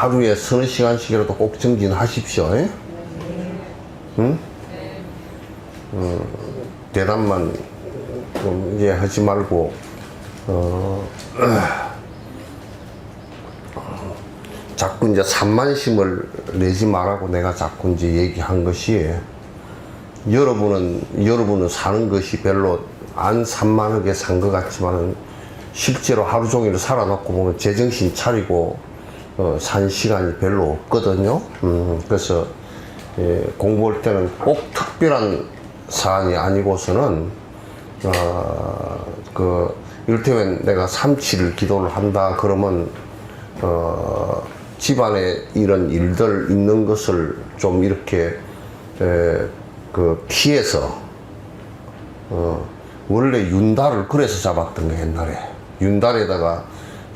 하루에 서너 시간씩이라도 꼭 정진하십시오. 예? 응? 대답만 좀 이제 하지 말고, 자꾸 이제 산만심을 내지 말라고 내가 자꾸 이제 얘기한 것이, 여러분은 사는 것이 별로 안 산만하게 산 것 같지만은 실제로 하루 종일 살아놓고 보면 제정신 차리고 산 시간이 별로 없거든요. 그래서 공부할 때는 꼭 특별한 사안이 아니고서는 이를테면 내가 삼치를 기도를 한다 그러면 집안에 이런 일들 있는 것을 좀 이렇게 피해서 원래 윤달을 그래서 잡았던 거 옛날에 윤달에다가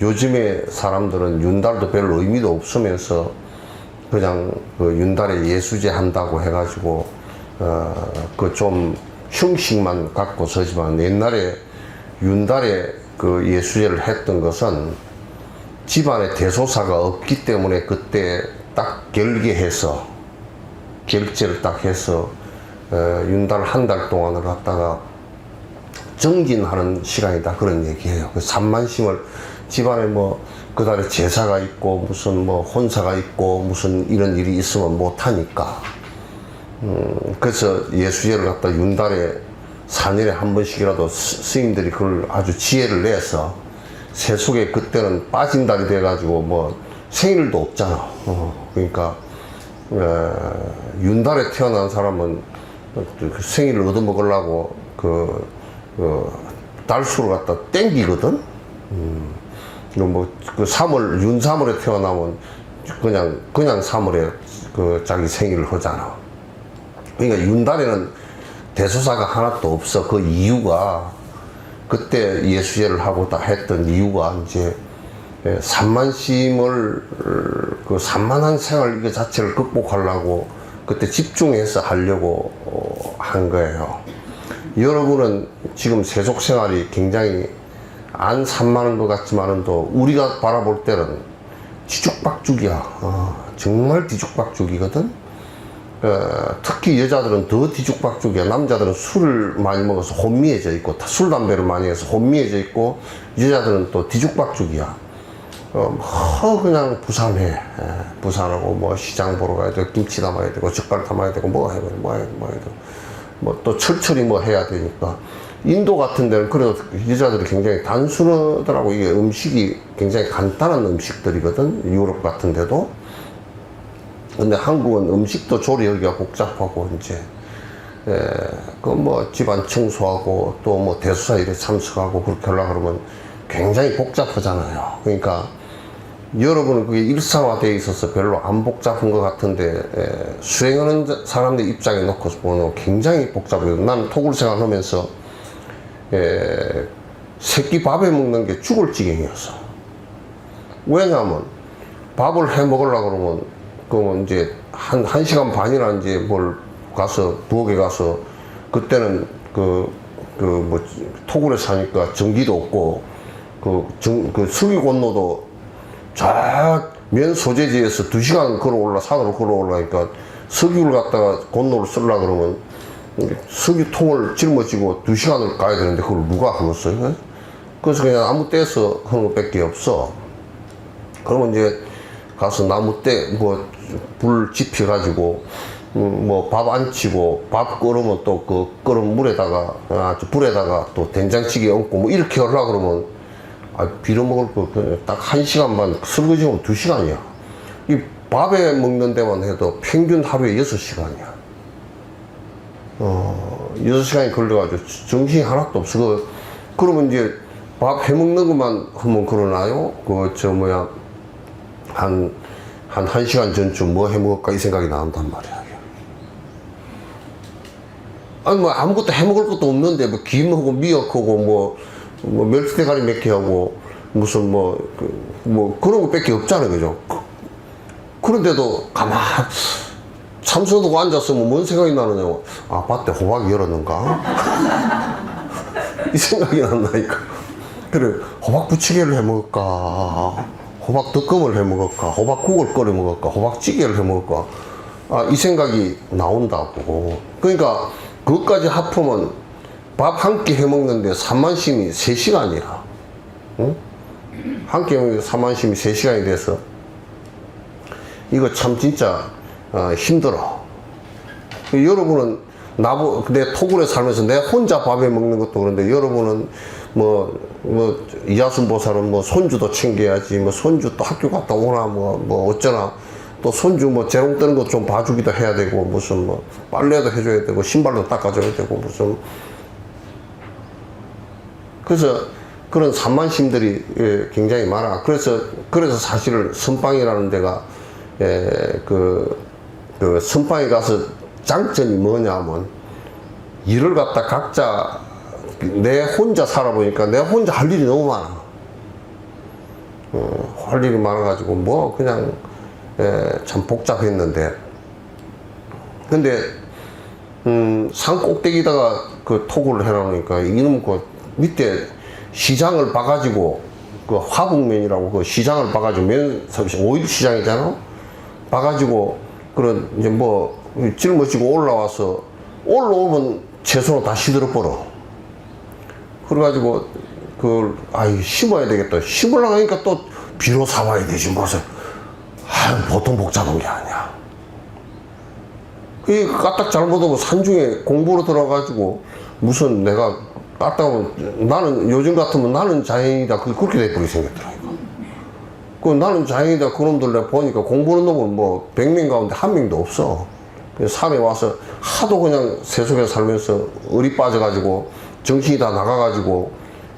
요즘에 사람들은 윤달도 별로 의미도 없으면서 그냥 윤달에 예수제 한다고 해가지고 좀 형식만 갖고 서지만 옛날에 윤달에 예수제를 했던 것은 집안에 대소사가 없기 때문에 그때 딱 결제를 딱 해서 윤달 한 달 동안을 갖다가 정진하는 시간이다 그런 얘기예요. 산만심을 집안에 그달에 제사가 있고 무슨 혼사가 있고 무슨 이런 일이 있으면 못하니까 그래서 예수제를 갖다 윤달에 4년에 한 번씩이라도 스님들이 그걸 아주 지혜를 내서 세속에 그때는 빠진 달이 돼가지고 생일도 없잖아. 그러니까 윤달에 태어난 사람은 생일을 얻어먹으려고 달수를 갖다 땡기거든. 윤 3월에 태어나면 그냥 3월에 자기 생일을 하잖아. 그러니까 윤달에는 대소사가 하나도 없어. 그 이유가 그때 예수제를 하고 다 했던 이유가 이제 산만심을 산만한 생활 이거 자체를 극복하려고 그때 집중해서 하려고 한 거예요. 여러분은 지금 세속 생활이 굉장히 안 산만한 것 같지만은 또 우리가 바라볼 때는 뒤죽박죽이야. 정말 뒤죽박죽이거든. 특히 여자들은 더 뒤죽박죽이야. 남자들은 술을 많이 먹어서 혼미해져 있고 술 담배를 많이 해서 혼미해져 있고 여자들은 또 뒤죽박죽이야. 그냥 부산해. 부산하고 시장 보러 가야 되고 김치 담아야 되고 젓갈 담아야 되고 해야 되고 또 철철히 해야 되니까. 인도 같은 데는 그래도 여자들이 굉장히 단순하더라고. 이게 음식이 굉장히 간단한 음식들이거든. 유럽 같은 데도. 근데 한국은 음식도 조리하기가 복잡하고 이제 집안 청소하고 또 대소사 일에 참석하고 그렇게 하려고 그러면 굉장히 복잡하잖아요. 그러니까 여러분은 그게 일상화되어 있어서 별로 안 복잡한 것 같은데 수행하는 사람들 입장에 놓고서 보면 굉장히 복잡해요. 난 토굴 생활하면서 새끼 밥에 먹는 게 죽을 지경이었어. 왜냐하면 밥을 해 먹으려고 그러면 이제 한 시간 반이나 이제 부엌에 가서 그때는 토굴에 사니까 전기도 없고 석유곤로도 저 면 소재지에서 2시간 산으로 걸어 올라니까 석유를 갖다가 곤로를 쓰려고 그러면 석유통을 짊어지고 2시간을 가야 되는데 그걸 누가 하겠어요? 그래서 그냥 아무 때에서 하는 것밖에 없어. 그러면 이제 가서 나무 때 불 지펴가지고 밥 안 치고 밥 끓으면 또 끓은 물에다가 불에다가 또 된장찌개 얹고 이렇게 하려고 그러면 빌어먹을 거 딱 1시간 반, 설거지하면 2시간이야. 이 밥에 먹는 데만 해도 평균 하루에 6시간이야. 6시간이 걸려가지고 정신이 하나도 없어. 그러면 이제 밥 해먹는 것만 하면 그러나요? 한 1시간 전쯤 해먹을까 이 생각이 나온단 말이야. 아니, 아무것도 해먹을 것도 없는데, 김하고 미역하고 멸치대가리 몇 개 하고, 무슨 그런 거 밖에 없잖아, 그죠? 그런데도 참선하고 앉았으면 뭔 생각이 나느냐고. 밭에 호박 열었는가? 이 생각이 난다니까. 그래, 호박 부치개를 해 먹을까? 호박 덮밥을 해 먹을까, 호박국을 끓여 먹을까, 호박찌개를 해 먹을까, 이 생각이 나온다고. 그러니까 그것까지 합하면 밥 한 끼 해 먹는데 산만심이 3시간이야. 응? 한 끼 해 먹는데 산만심이 3시간이 돼서 이거 참 진짜 힘들어. 여러분은 내 토굴에 살면서 내 혼자 밥에 먹는 것도 그런데, 여러분은 이하순 보살은 손주도 챙겨야지, 손주 또 학교 갔다 오나, 어쩌나, 또 손주 재롱 뜨는 것 좀 봐주기도 해야 되고, 무슨 빨래도 해줘야 되고, 신발도 닦아줘야 되고, 무슨. 그래서 그런 산만심들이 굉장히 많아. 그래서 사실은 선방이라는 데가, 그 선방에 가서 장점이 뭐냐면, 일을 갖다 각자 내 혼자 살아보니까 내 혼자 할 일이 너무 많아. 할 일이 많아가지고 그냥 참 복잡했는데, 근데 산 꼭대기다가 그 토굴을 해놓으니까 이놈 그 밑에 시장을 봐가지고, 그 화북면이라고 그 시장을 봐가지고, 오일 시장이잖아. 봐가지고 그런 이제 짊어지고 올라오면 채소는 다 시들어버려. 그래가지고 심어야 되겠다. 심으려고 하니까 또 비료 사와야 되지 무슨. 보통 복잡한 게 아니야. 이 까딱 잘못하고 산중에 공부로 들어가지고 무슨 내가 까딱하면, 나는 요즘 같으면 나는 자연이다 그렇게 돼버리게 생겼더라니까. 나는 자연이다 그놈들 내가 보니까 공부하는 놈은 100명 가운데 1명도 없어. 산에 와서 하도 그냥 세속에 살면서 의리 빠져가지고 정신이 다 나가가지고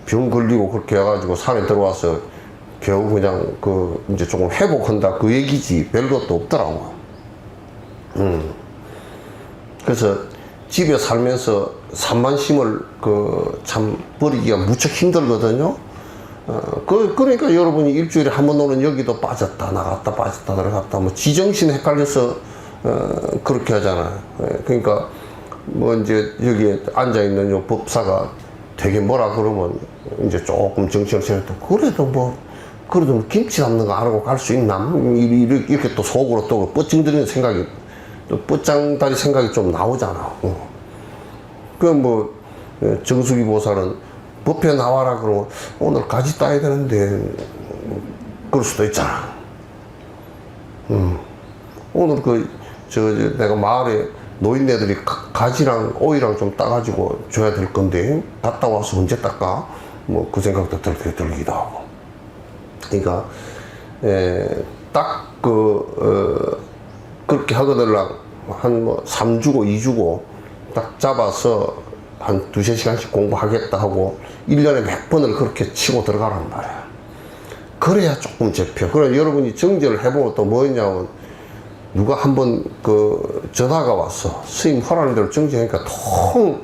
병 걸리고 그렇게 해가지고 산에 들어와서 겨우 그냥 이제 조금 회복한다 그 얘기지 별것도 없더라고. 그래서 집에 살면서 산만심을 참 버리기가 무척 힘들거든요. 그러니까 여러분이 일주일에 한 번 오는 여기도 빠졌다 나갔다 빠졌다 들어갔다 지정신 헷갈려서 그렇게 하잖아요. 그러니까 이제 여기에 앉아있는 요 법사가 되게 뭐라 그러면 이제 조금 정신을 차렸다. 그래도 김치 담는 거 안 하고 갈 수 있나? 이렇게 또 속으로 또 뻗찡거리는 생각이, 또 뻗장다리 생각이 좀 나오잖아. 정수기 보살은 법회 나와라 그러면 오늘 가지 따야 되는데 그럴 수도 있잖아. 오늘 내가 마을에 노인네들이 가지랑 오이랑 좀 따가지고 줘야 될 건데 갔다 와서 언제 닦아? 그 생각도 들기도 하고. 그러니까 딱 그렇게 하거들랑 한 3주고 2주고 딱 잡아서 한 2~3시간씩 공부하겠다 하고 1년에 몇 번을 그렇게 치고 들어가란 말이야. 그래야 조금 잡혀. 그래 여러분이 정제를 해보면 또 뭐였냐면, 누가 한번 전화가 왔어. 스님 허라는 대로 정제하니까 통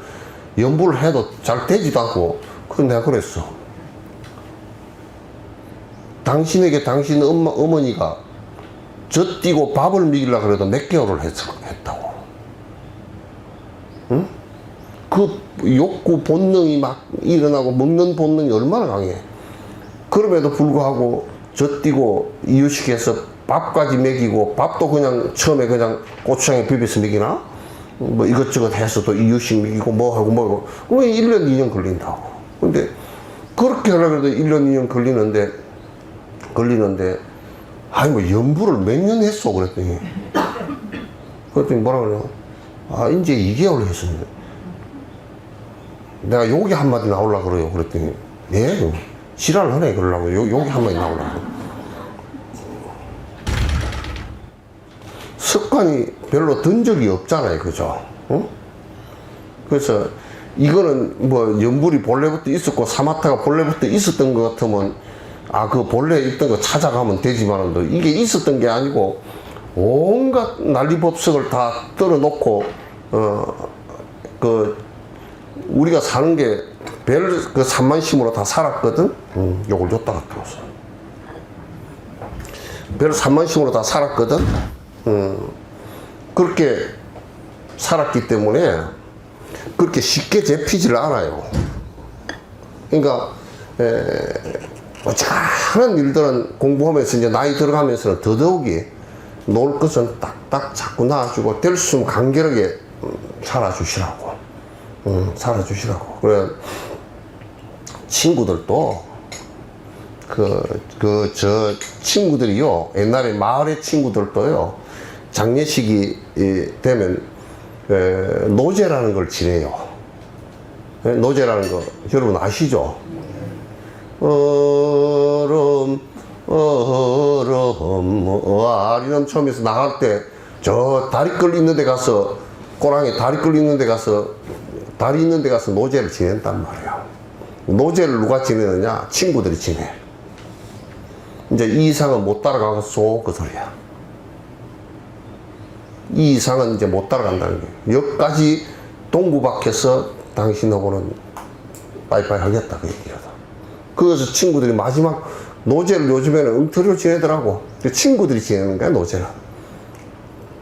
연부를 해도 잘 되지도 않고. 그래서 내가 그랬어. 당신에게 당신 어머니가 젖띠고 밥을 먹이려고 그래도 몇 개월을 했다고. 응? 그 욕구 본능이 막 일어나고 먹는 본능이 얼마나 강해. 그럼에도 불구하고 젖띠고 이유식해서 밥까지 먹이고, 밥도 그냥 처음에 그냥 고추장에 비벼서 먹이나? 이것저것 해서 또 이유식 먹이고 뭐하고 그러면 1년 2년 걸린다고. 근데 그렇게 하려고 해도 1년 2년 걸리는데 연부를 몇 년 했어 그랬더니 뭐라 그래요? 이제 2개월 했습니다. 내가 욕이 한마디 나오려고 그래요. 그랬더니 예? 지랄을 하네 그러려고 욕이 한마디 나오려고. 습관이 별로 든 적이 없잖아요. 그죠? 응? 그래서 이거는 연불이 본래부터 있었고 사마타가 본래부터 있었던 것 같으면 그 본래 있던 거 찾아가면 되지만은 이게 있었던 게 아니고 온갖 난리법석을 다 떨어놓고 우리가 사는 게 별 산만심으로 다 살았거든. 요걸 줬다 갔다 왔어. 별 산만심으로 다 살았거든. 그렇게 살았기 때문에 그렇게 쉽게 잡히질 않아요. 그러니까 어지간한 일들은 공부하면서 이제 나이 들어가면서는 더더욱이 놓을 것은 딱딱 자꾸 놔주고 될 수 있으면 간결하게 살아주시라고. 살아주시라고. 그래, 친구들도 저 친구들이요, 옛날에 마을의 친구들도요, 장례식이 되면 노제라는 걸 지내요. 노제라는 거 여러분 아시죠? 아리랑 처음에서 나갈 때 저 다리 끌 있는 데 가서, 꼬랑에 다리 끌 있는 데 가서, 다리 있는 데 가서 노제를 지낸단 말이야. 노제를 누가 지내느냐? 친구들이 지내. 이제 이 이상은 못 따라가겠소, 그 소리야. 이 이상은 이제 못 따라간다는 거예요. 여기까지 동구 밖에서 당신하고는 빠이빠이 하겠다, 그 얘기거든. 그래서 친구들이 마지막 노제를 요즘에는 엉터리로 지내더라고. 친구들이 지내는 거야, 노제는.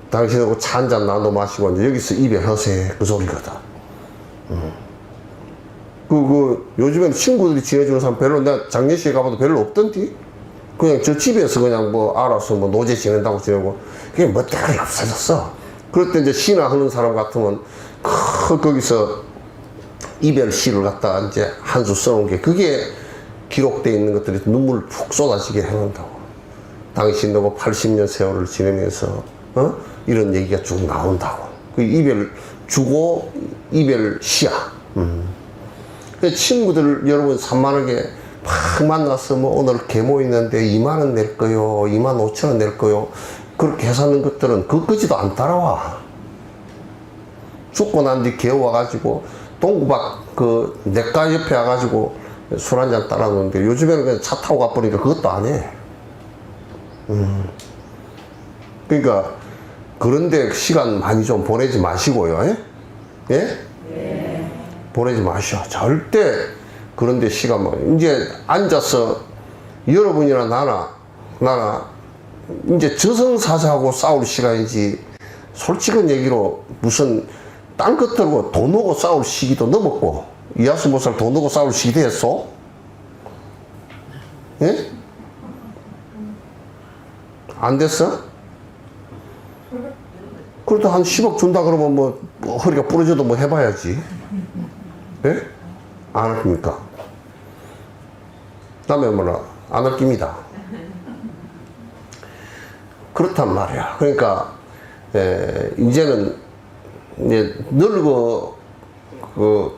당신하고 차 한잔 나눠 마시고 이제 여기서 이별하세, 그 소리거든. 요즘에는 친구들이 지내주는 사람 별로, 내가 장례식에 가봐도 별로 없던디? 그냥 저 집에서 그냥 뭐 알아서 뭐 노제 지낸다고 지내고, 그게 뭐 때가 없어졌어. 그럴 때 이제 시나 하는 사람 같으면, 거기서 이별시를 갖다가 이제 한 수 써놓은 게, 그게 기록되어 있는 것들이 눈물을 푹 쏟아지게 해놓는다고. 당신하고 80년 세월을 지내면서, 이런 얘기가 쭉 나온다고. 그 이별 주고, 이별시야. 그 친구들 여러분 산만하게 막 만나서 뭐 오늘 계모 있는데 2만원 낼 거요, 2만 5천원 낼 거요, 그렇게 해서는 것들은 그거지도 안 따라와. 죽고 난 뒤 개워 와가지고 동구박 그 내과 옆에 와가지고 술 한잔 따라 놓는데, 요즘에는 그냥 차 타고 가버리니까 그것도 안 해. 그러니까 그런데 시간 많이 좀 보내지 마시고요. 예? 예? 보내지 마시오. 절대 그런데 시간 뭐 이제 앉아서 여러분이나 나나 이제 저승사자하고 싸울 시간이지, 솔직한 얘기로 무슨 딴 것들하고 돈 오고 싸울 시기도 넘었고, 이하수모살 돈 오고 싸울 시기도 했어? 예? 안 됐어? 그래도 한 10억 준다 그러면 뭐 허리가 부러져도 뭐 해봐야지. 예? 안 할 겁니까? 다음에 뭐라 안 할 겁니다. 그렇단 말이야. 그러니까 이제는 이제 늙어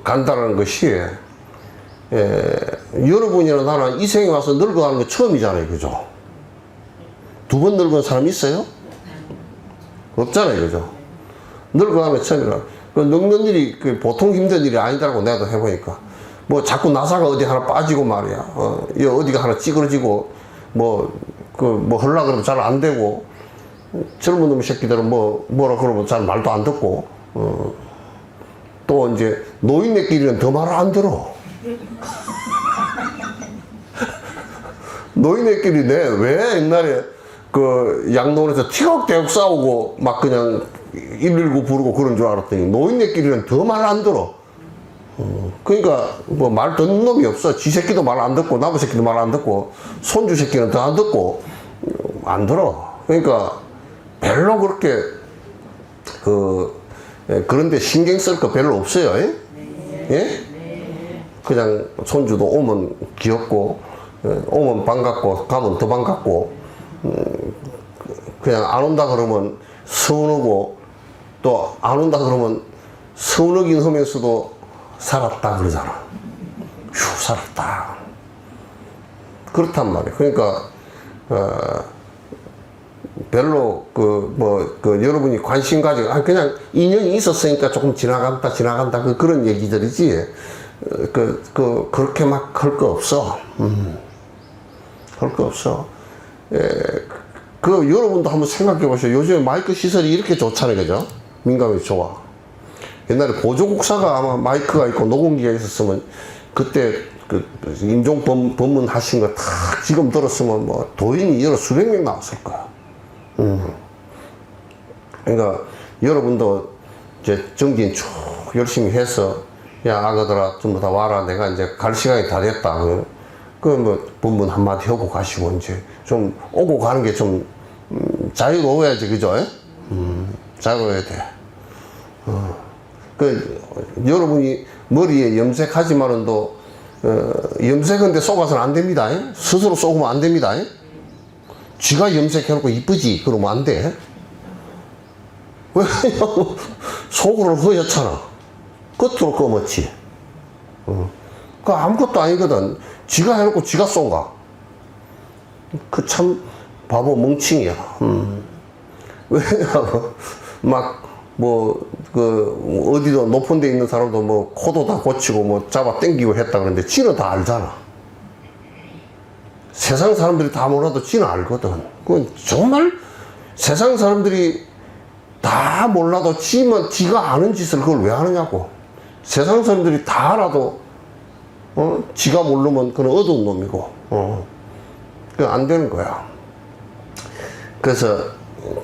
간다는 것이, 여러분이나 나는 이 생에 와서 늙어가는 거 처음이잖아요, 그죠? 2번 늙은 사람 있어요? 없잖아요, 그죠? 늙어가는 거 처음이라. 늙는 일이 보통 힘든 일이 아니더라고, 내가 해보니까. 뭐 자꾸 나사가 어디 하나 빠지고 말이야. 어디가 하나 찌그러지고, 뭐 하려고 그러면 잘 안 되고, 젊은 놈 새끼들은 뭐라 그러면 잘 말도 안 듣고, 또 이제 노인네끼리는 더 말을 안 들어. 노인네끼리 왜 옛날에 그 양로원에서 티격태격 싸우고 막 그냥 119 부르고 그런 줄 알았더니 노인네끼리는 더 말 안 들어. 그러니까 뭐 말 듣는 놈이 없어. 지 새끼도 말 안 듣고 나무 새끼도 말 안 듣고 손주 새끼는 더 안 듣고 안 들어. 그러니까 별로 그렇게 그런데 신경 쓸 거 별로 없어요. 예? 예? 그냥 손주도 오면 귀엽고, 오면 반갑고, 가면 더 반갑고, 그냥 안 온다 그러면 서운하고, 또 안 온다 그러면 서운하긴 하면서도 살았다 그러잖아. 휴, 살았다. 그렇단 말이야. 그러니까 별로 여러분이 관심 가지고 그냥 인연이 있었으니까 조금 지나간다 그런 얘기들이지, 그렇게 막 할 거 없어. 할 거 없어. 여러분도 한번 생각해 보세요. 요즘에 마이크 시설이 이렇게 좋잖아요, 그죠? 민감이 좋아. 옛날에 보조국사가 아마 마이크가 있고 녹음기가 있었으면 그때 임종 법문 하신 거 다 지금 들었으면 뭐 도인이 여러 수백 명 나왔을 거야. 그러니까 여러분도 이제 정진 쭉 열심히 해서, 야 아가들아 전부 다 와라, 내가 이제 갈 시간이 다 됐다. 그 뭐 본문 한마디 하고 가시고 이제 좀 오고 가는 게 좀 자유로워야지, 그죠? 자유로워야 돼. 그 여러분이 머리에 염색하지만은도 염색한데 속아서는 안 됩니다. 스스로 속으면 안 됩니다. 쥐가 염색해놓고 이쁘지 그러면 안 돼. 왜냐면 속으로 허옇잖아. 겉으로 검었지. 그 아무것도 아니거든. 쥐가 해놓고 쥐가 쏘가. 그 참 바보 멍청이야. 왜냐면 어디도 높은 데 있는 사람도 뭐 코도 다 고치고 뭐 잡아 당기고 했다 그러는데 쥐는 다 알잖아. 세상 사람들이 다 몰라도 쥐는 알거든. 그건 정말 세상 사람들이 다 몰라도 지가 아는 짓을 그걸 왜 하느냐고. 세상 사람들이 다 알아도 지가 모르면 그건 어두운 놈이고 그건 안 되는 거야. 그래서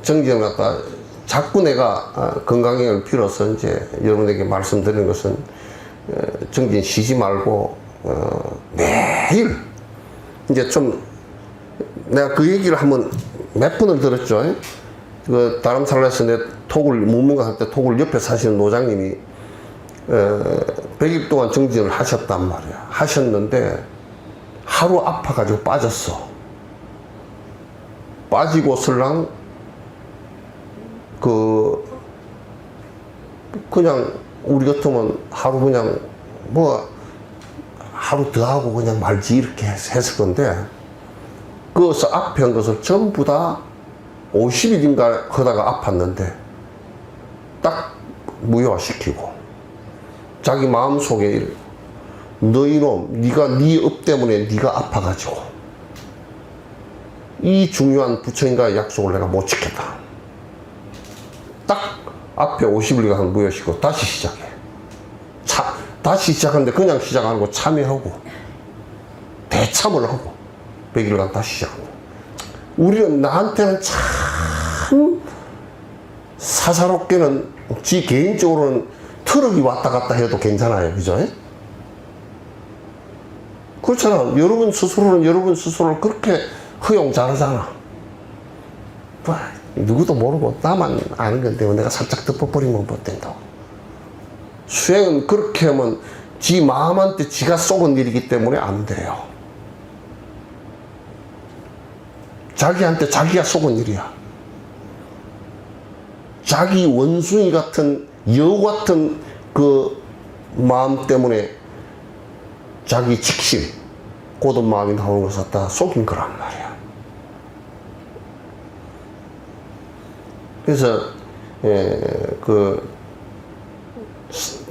정진을 갖다 자꾸 내가 건강을 빌어서 이제 여러분에게 말씀드리는 것은 정진 쉬지 말고 매일 이제 좀 내가 그 얘기를 한번 몇 번을 들었죠. 그 다름살라에서 내 톡을 문문가 할 때 톡을 옆에 사시는 노장님이 100일 동안 정진을 하셨단 말이야. 하셨는데 하루 아파가지고 빠졌어. 빠지고 설랑 그냥 우리 같으면 하루 그냥 뭐 하루 더 하고 그냥 말지 이렇게 했을 건데 그것을 앞에 한 것을 전부 다 50일인가 하다가 아팠는데 딱 무효화시키고 자기 마음속에 너 이놈 네가 네 업 때문에 네가 아파가지고 이 중요한 부처님과의 약속을 내가 못 지켰다. 딱 앞에 50일간 한 무효시키고 다시 시작해. 다시 시작하는데 그냥 시작 안 하고 참여하고 대참을 하고 100일간 다시 시작합니다. 우리는 나한테는 참 사사롭게는 지 개인적으로는 트럭이 왔다 갔다 해도 괜찮아요. 그죠? 그렇잖아. 여러분 스스로는 여러분 스스로를 그렇게 허용 잘하잖아. 누구도 모르고 나만 아는 건데 내가 살짝 덮어버리면 못 된다고. 수행은 그렇게 하면 지 마음한테 지가 쏘은 일이기 때문에 안 돼요. 자기한테 자기가 쏘은 일이야. 자기 원숭이 같은 여우 같은 그 마음 때문에 자기 직심 고든 마음이 나오는 것을 갖다 속인 거란 말이야. 그래서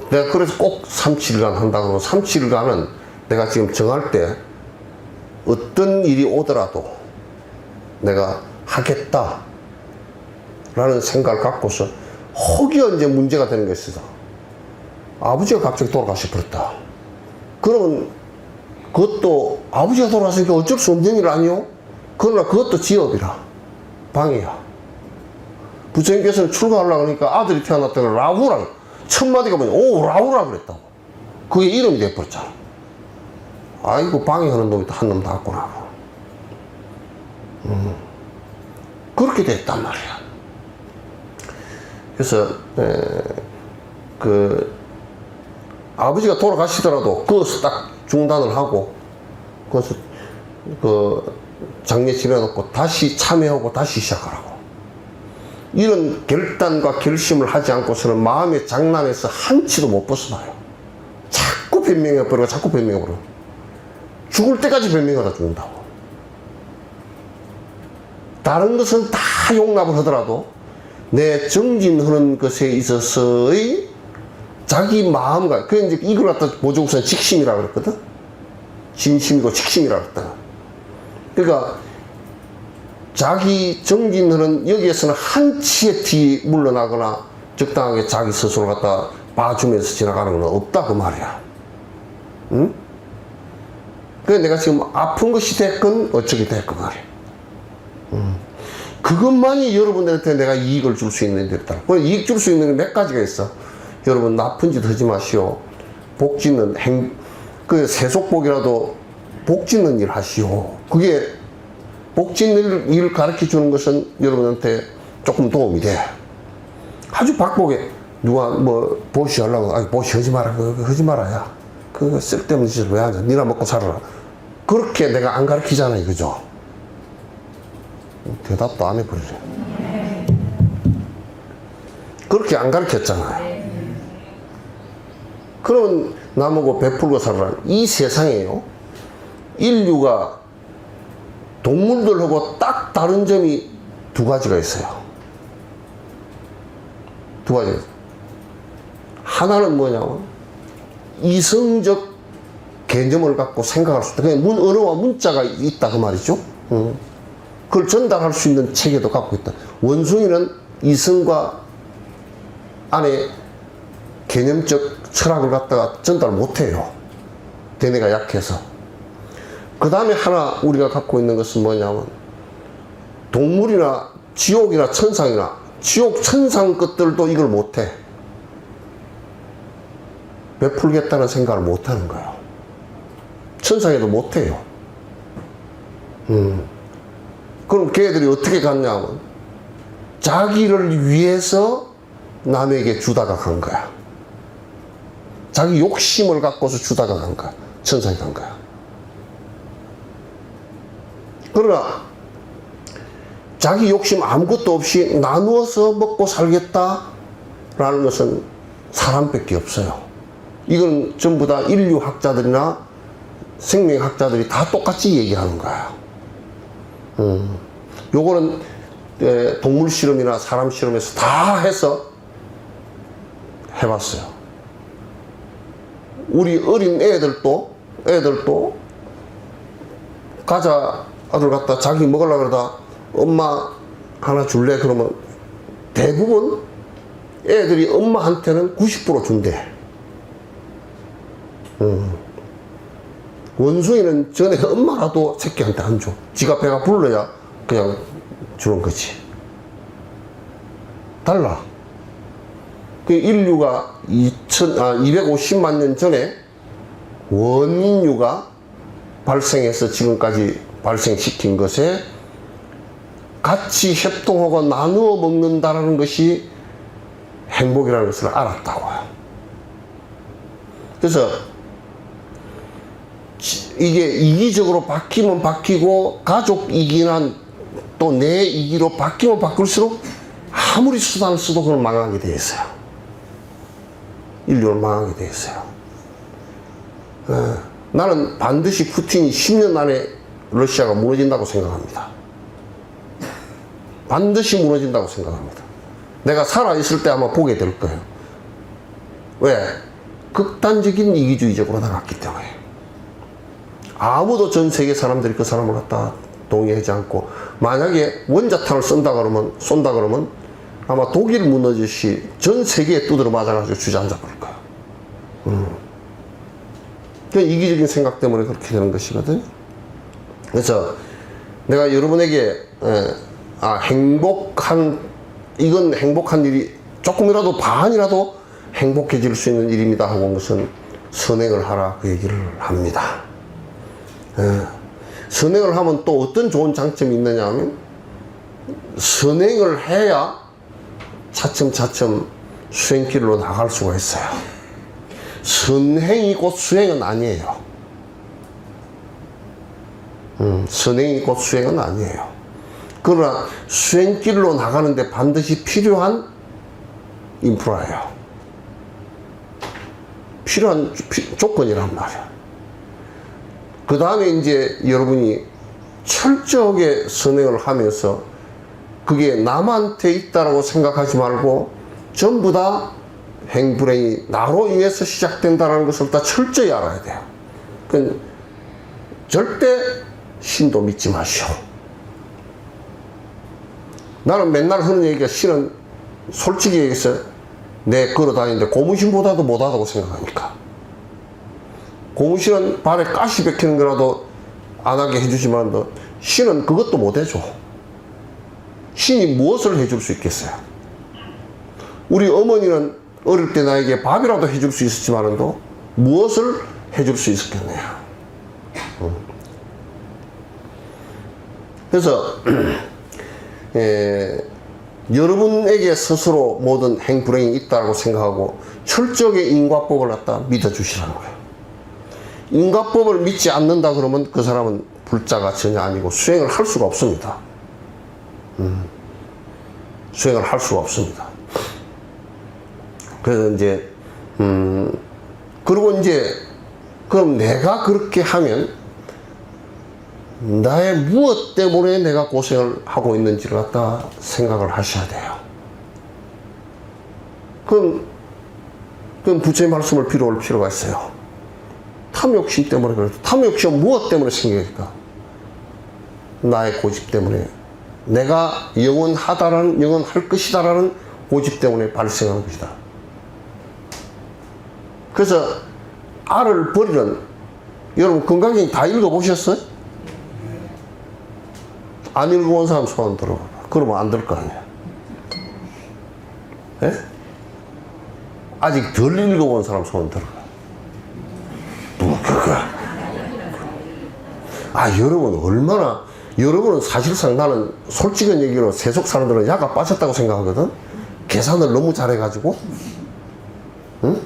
내가 그래서 꼭 3-7일간 한다고 하면 3-7일간은 내가 지금 정할 때 어떤 일이 오더라도 내가 하겠다 라는 생각을 갖고서 혹여 이제 문제가 되는 게 있어서 아버지가 갑자기 돌아가셔 버렸다. 그러면 그것도 아버지가 돌아가시니까 어쩔 수 없는 일 아니요? 그러나 그것도 지업이라 방해야. 부처님께서는 출가하려고 하니까 아들이 태어났다는 라후라 첫 마디가 뭐냐, 오 라후라 그랬다고. 그게 이름이 돼버렸잖아. 아이고 방해하는 놈이 한 놈 나왔구나. 그렇게 됐단 말이야. 그래서 아버지가 돌아가시더라도 그것을 딱 중단을 하고 그것을 장례 지내놓고 다시 참여하고 다시 시작하라고. 이런 결단과 결심을 하지 않고서는 마음의 장난에서 한치도 못 벗어나요. 자꾸 변명해버리고 자꾸 변명해버리고 죽을 때까지 변명하다 죽는다고. 다른 것은 다 용납을 하더라도 내 정진하는 것에 있어서의 자기 마음과 그 이제 이걸 갖다 보조국선 직심이라고 그랬거든. 진심이고 직심이라고 그랬다. 그러니까 자기 정진하는 여기에서는 한치의 티 물러나거나 적당하게 자기 스스로 갖다 봐주면서 지나가는 건 없다 그 말이야. 응? 그래 내가 지금 아픈 것이 됐건 어쩌게 됐건 말이야. 그것만이 여러분들한테 내가 이익을 줄 수 있는 데다. 이익 줄 수 있는 게 몇 가지가 있어. 여러분 나쁜 짓 하지 마시오. 복지는 세속복이라도 복 짓는 일 하시오. 그게 복 짓는 일 가르쳐 주는 것은 여러분한테 조금 도움이 돼. 아주 박복에 누가 뭐 보시 하려고, 아니 보시 하지 마라, 그거 하지 마라야. 그거 쓸데없는 짓을 왜 하냐. 니나 먹고 살아라. 그렇게 내가 안 가르치잖아, 이거죠. 대답도 안 해버리래. 그렇게 안 가르쳤잖아요. 그러면 나보고 베풀고 살아라. 이 세상에요, 인류가 동물들하고 딱 다른 점이 두 가지가 있어요. 두 가지가 있어요. 하나는 뭐냐면 이성적 개념을 갖고 생각할 수 있다. 그냥 언어와 문자가 있다 그 말이죠. 그걸 전달할 수 있는 체계도 갖고 있다. 원숭이는 이성과 안에 개념적 철학을 갖다가 전달 못해요. 대뇌가 약해서. 그 다음에 하나 우리가 갖고 있는 것은 뭐냐면 동물이나 지옥이나 천상이나 지옥 천상 것들도 이걸 못해. 베풀겠다는 생각을 못하는 거예요. 천상에도 못해요. 그럼 걔들이 어떻게 갔냐면 자기를 위해서 남에게 주다가 간 거야. 자기 욕심을 갖고서 주다가 간 거야. 천상에 간 거야. 그러나 자기 욕심 아무것도 없이 나누어서 먹고 살겠다라는 것은 사람밖에 없어요. 이건 전부 다 인류학자들이나 생명학자들이 다 똑같이 얘기하는 거야. 요거는 동물 실험이나 사람 실험에서 다 해서 해봤어요. 우리 어린 애들도 과자 아들 갖다 자기 먹으려고 그러다 엄마 하나 줄래? 그러면 대부분 애들이 엄마한테는 90% 준대. 원숭이는 전에 엄마라도 새끼한테 안 줘. 지가 배가 불러야 그냥 주는 거지. 달라. 그 인류가 250만 년 전에 원인류가 발생해서 지금까지 발생시킨 것에 같이 협동하고 나누어 먹는다는 것이 행복이라는 것을 알았다고요. 그래서 이게 이기적으로 바뀌면 바뀌고 가족 이기나 또 내 이기로 바뀌면 바꿀수록 아무리 수단을 써도 그걸 망하게 돼 있어요. 인류를 망하게 돼 있어요. 나는 반드시 푸틴이 10년 안에 러시아가 무너진다고 생각합니다. 반드시 무너진다고 생각합니다. 내가 살아있을 때 아마 보게 될 거예요. 왜? 극단적인 이기주의적으로 나갔기 때문에. 아무도 전 세계 사람들이 그 사람을 갖다 동의하지 않고, 만약에 원자탄을 쏜다 그러면 아마 독일 무너지시 전 세계에 두드려 맞아가지고 주저앉아 버릴 거야. 그 이기적인 생각 때문에 그렇게 되는 것이거든. 그래서 내가 여러분에게 이건 행복한 일이 조금이라도 반이라도 행복해질 수 있는 일입니다 하고 온 것은 선행을 하라, 그 얘기를 합니다. 선행을 하면 또 어떤 좋은 장점이 있느냐 하면, 선행을 해야 차츰차츰 수행길로 나갈 수가 있어요. 선행이 곧 수행은 아니에요. 선행이 곧 수행은 아니에요. 그러나 수행길로 나가는데 반드시 필요한 인프라예요. 필요한 조건이란 말이야. 그 다음에 이제 여러분이 철저하게 선행을 하면서 그게 남한테 있다라고 생각하지 말고 전부 다 행불행이 나로 인해서 시작된다는 것을 다 철저히 알아야 돼요. 그러니까 절대 신도 믿지 마시오. 나는 맨날 하는 얘기가, 신은 솔직히 얘기해서 내 걸어 다니는데 고무신보다도 못하다고 생각하니까. 고무신은 발에 가시 박히는 거라도 안 하게 해주지만 신은 그것도 못 해줘. 신이 무엇을 해줄 수 있겠어요? 우리 어머니는 어릴 때 나에게 밥이라도 해줄 수 있었지만도 무엇을 해줄 수 있었겠네요. 그래서 여러분에게 스스로 모든 행불행이 있다고 생각하고 철저하게 인과법을 갖다 믿어주시라는 거예요. 인과법을 믿지 않는다 그러면 그 사람은 불자가 전혀 아니고 수행을 할 수가 없습니다. 수행을 할 수가 없습니다. 그래서 이제 그리고 이제 그럼 내가 그렇게 하면 나의 무엇 때문에 내가 고생을 하고 있는지를 갖다 생각을 하셔야 돼요. 그럼 부처님 말씀을 빌어올 필요가 있어요. 탐욕심 때문에 그래도 탐욕심은 무엇 때문에 생길까? 나의 고집 때문에, 내가 영원하다라는, 영원할 것이다라는 고집 때문에 발생하는 것이다. 그래서 알을 버리는, 여러분 건강경 다 읽어보셨어요? 안 읽어본 사람 손 들어봐. 그러면 안 될 거 아니야. 예? 아직 덜 읽어본 사람 손 들어봐. 여러분 얼마나, 여러분은 사실상 나는 솔직한 얘기로 세속 사람들은 야가 빠졌다고 생각하거든? 계산을 너무 잘해가지고. 응?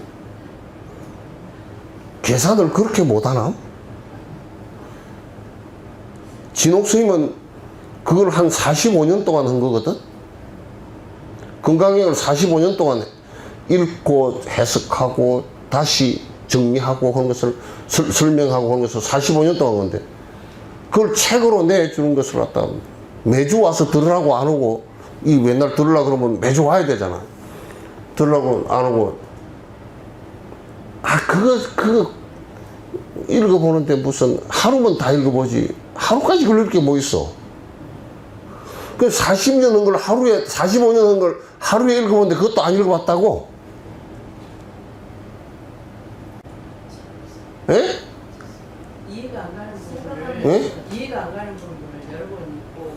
계산을 그렇게 못하나? 진옥 스님은 그걸 한 45년 동안 한 거거든? 건강경을 45년 동안 읽고 해석하고 다시 정리하고 그런 것을 설명하고 그런 것을 45년 동안 한 건데, 그걸 책으로 내주는 것을 갖다 매주 와서 들으라고 안 오고, 이 맨날 들으려고 그러면 매주 와야 되잖아. 들으라고 안 오고, 그거 읽어보는데 무슨 하루면 다 읽어보지, 하루까지 걸릴 게 뭐 있어. 그 40년 한 걸 하루에, 45년 한 걸 하루에 읽어보는데 그것도 안 읽어봤다고? 예? 이해가 안 가는 부분을, 이해가 안 가는 부분을 여러 번 읽고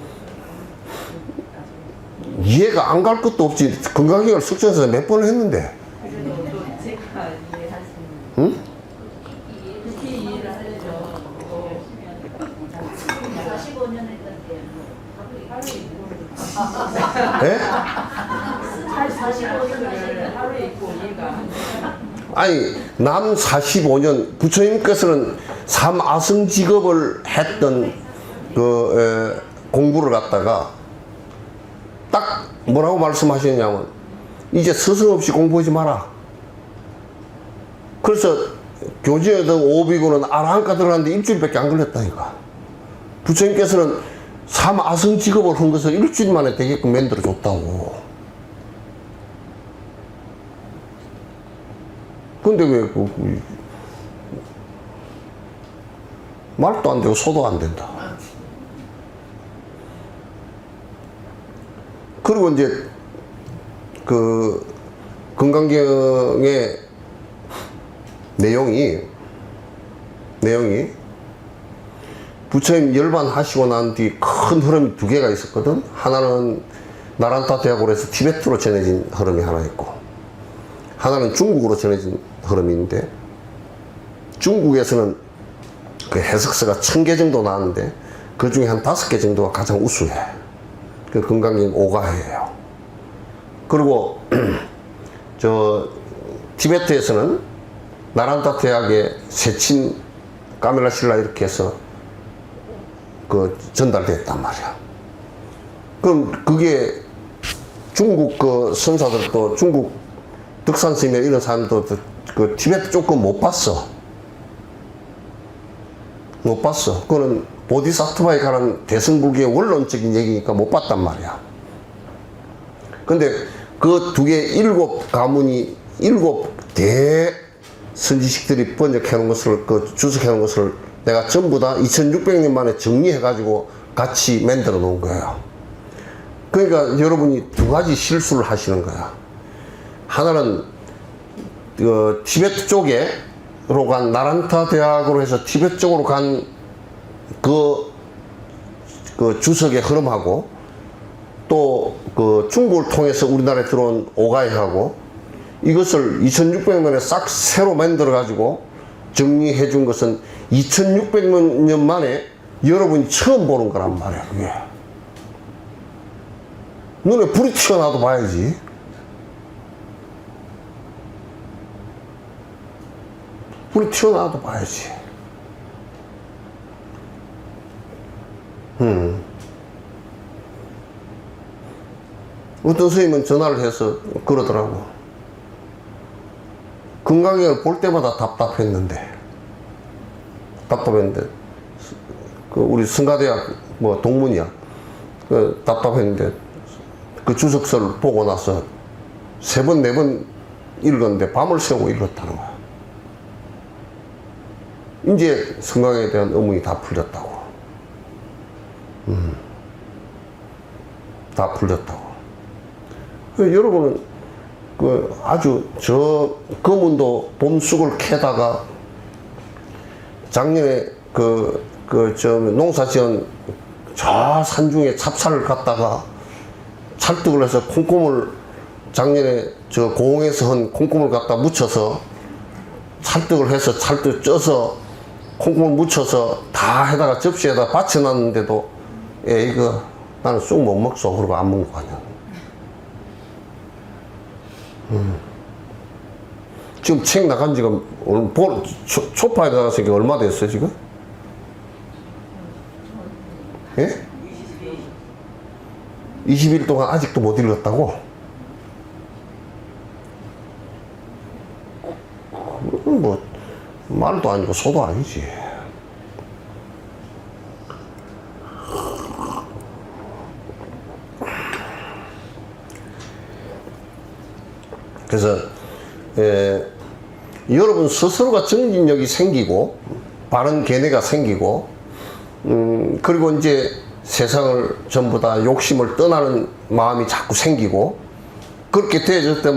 이해가 안 갈 것도 없지. 건강경을 숙제에서 몇 번을 했는데. 그래도 또 제가 이해할 수 있는, 응? 그렇게 이해를 하려죠. 45년 했던데 하루에 읽고 예? 45년을 하루에 읽고 이해가 안 돼요. 아니, 남 45년, 부처님께서는 삼아승 직업을 했던 공부를 갖다가 딱 뭐라고 말씀하셨냐면, 이제 스승 없이 공부하지 마라. 그래서 교지에든 오비고는 아라한가 들어갔는데 일주일밖에 안 걸렸다니까. 부처님께서는 삼아승 직업을 한 것을 일주일 만에 되게끔 만들어 줬다고. 근데 왜 말도 안 되고 소도 안 된다. 그리고 이제 그 건강경의 내용이 부처님 열반하시고 난 뒤 큰 흐름이 두 개가 있었거든. 하나는 나란타 대학으로 해서 티베트로 전해진 흐름이 하나 있고, 하나는 중국으로 전해진 흐름이 있는데, 중국에서는 그 해석서가 1000개 정도 나왔는데 그 중에 한 5개 정도가 가장 우수해. 그 건강경 오가해예요. 그리고 저 티베트에서는 나란타 대학의 세친 까밀라 신라 이렇게 해서 그 전달됐단 말이야. 그럼 그게 중국 그 선사들도, 중국 덕산 스님의 이런 사람도 그 티베트 조금 못 봤어. 그거는 보디사트바에 관한 대승불교의 원론적인 얘기니까 못 봤단 말이야. 근데 그 두 개 7가문이 7대 선지식들이 번역해 놓은 것을, 그 주석해 놓은 것을 내가 전부 다 2600년 만에 정리해 가지고 같이 만들어 놓은 거예요. 그러니까 여러분이 두 가지 실수를 하시는 거야. 하나는 그 티베트 쪽으로 간, 나란타 대학으로 해서 티베트 쪽으로 간 그 주석의 흐름하고, 또 그 중국을 통해서 우리나라에 들어온 오가이하고, 이것을 2600년에 싹 새로 만들어 가지고 정리해 준 것은 2600년 만에 여러분이 처음 보는 거란 말이야, 그게. 눈에 불이 튀어나와도 봐야지. 불이 튀어나와도 봐야지. 어떤 선생님은 전화를 해서 그러더라고. 건강경을 볼 때마다 답답했는데, 그 우리 성가대학 뭐 동문이야. 그 답답했는데, 그 주석서를 보고 나서 3번, 4번 읽었는데 밤을 새고 읽었다는 거야. 이제 성강에 대한 의문이 다 풀렸다고. 다 풀렸다고. 여러분은 그 아주 저 검은도 봄쑥을 캐다가 작년에 저 농사 지은 저 산중에 찹쌀을 갖다가 찰떡을 해서 콩고물 작년에 저 고흥에서 한 콩고물 갖다 묻혀서 찰떡을 해서 찰떡 쪄서 콩고물 묻혀서 다 해다가 접시에다 받쳐놨는데도 이거 나는 쑥 못 먹소 그러고 안 먹는 거 아니야. 지금 책 나간 지가 초파에 나가서 얼마 됐어요 지금? 예? 20일 동안 아직도 못 읽었다고? 그건 뭐 말도 아니고 소도 아니지. 그래서 여러분 스스로가 정진력이 생기고 바른 견해가 생기고 그리고 이제 세상을 전부 다 욕심을 떠나는 마음이 자꾸 생기고 그렇게 되어질 때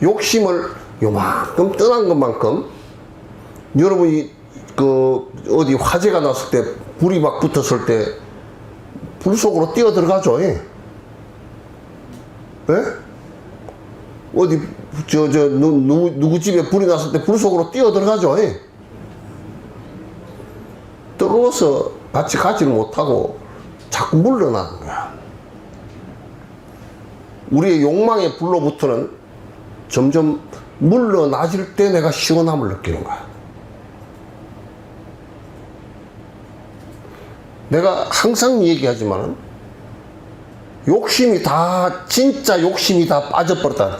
욕심을 요만큼 떠난 것만큼 여러분이 그 어디 화재가 났을 때 불이 막 붙었을 때 불 속으로 뛰어 들어가죠. 예? 어디 누구 집에 불이 났을 때 불 속으로 뛰어 들어가죠. 예? 뜨거워서 같이 가지를 못하고 자꾸 물러나는 거야. 우리의 욕망의 불로부터는 점점 물러나질 때 내가 시원함을 느끼는 거야. 내가 항상 얘기하지만 욕심이 다 진짜 욕심이 다 빠져버렸다.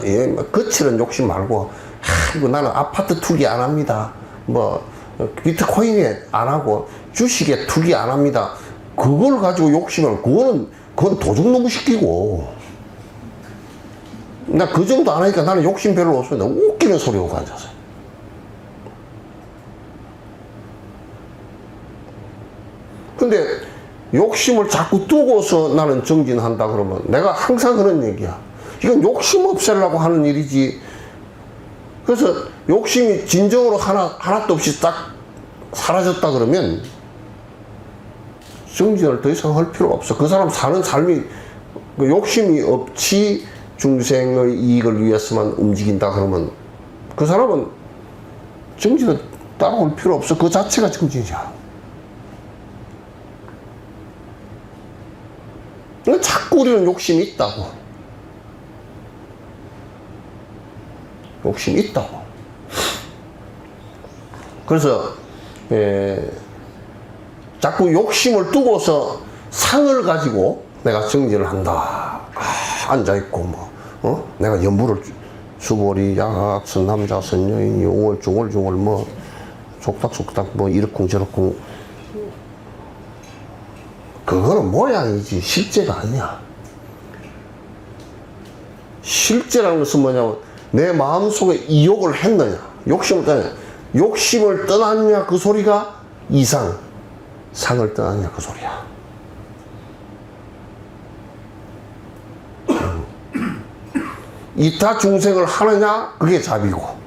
거칠은 욕심 말고 이거 나는 아파트 투기 안 합니다. 뭐 비트코인에 안 하고 주식에 투기 안 합니다. 그걸 가지고 욕심을 그건 도둑놈 시키고 나 그 정도 안 하니까 나는 욕심 별로 없습니다. 웃기는 소리 하고 앉아서. 근데 욕심을 자꾸 두고서 나는 정진한다 그러면 내가 항상 그런 얘기야. 이건 욕심 없애려고 하는 일이지. 그래서 욕심이 진정으로 하나도 없이 딱 사라졌다 그러면 정진을 더 이상 할 필요가 없어. 그 사람 사는 삶이 욕심이 없이 중생의 이익을 위해서만 움직인다 그러면 그 사람은 정진을 따라올 필요 없어. 그 자체가 정진이야. 자꾸 우리는 욕심이 있다고. 욕심이 있다고. 그래서 자꾸 욕심을 두고서 상을 가지고 내가 정진을 한다. 앉아있고 내가 연부를 수보리 야각 선남자 선여인 용월 중월 뭐 속닥속닥 뭐 이렇쿵 저렇쿵 그거는 모양이지 실제가 아니야. 실제라는 것은 뭐냐면 내 마음속에 이욕을 했느냐 욕심을 떠났냐 욕심을 떠났냐 그 소리가 이상 상을 떠났냐 그 소리야. 이타 중생을 하느냐 그게 잡이고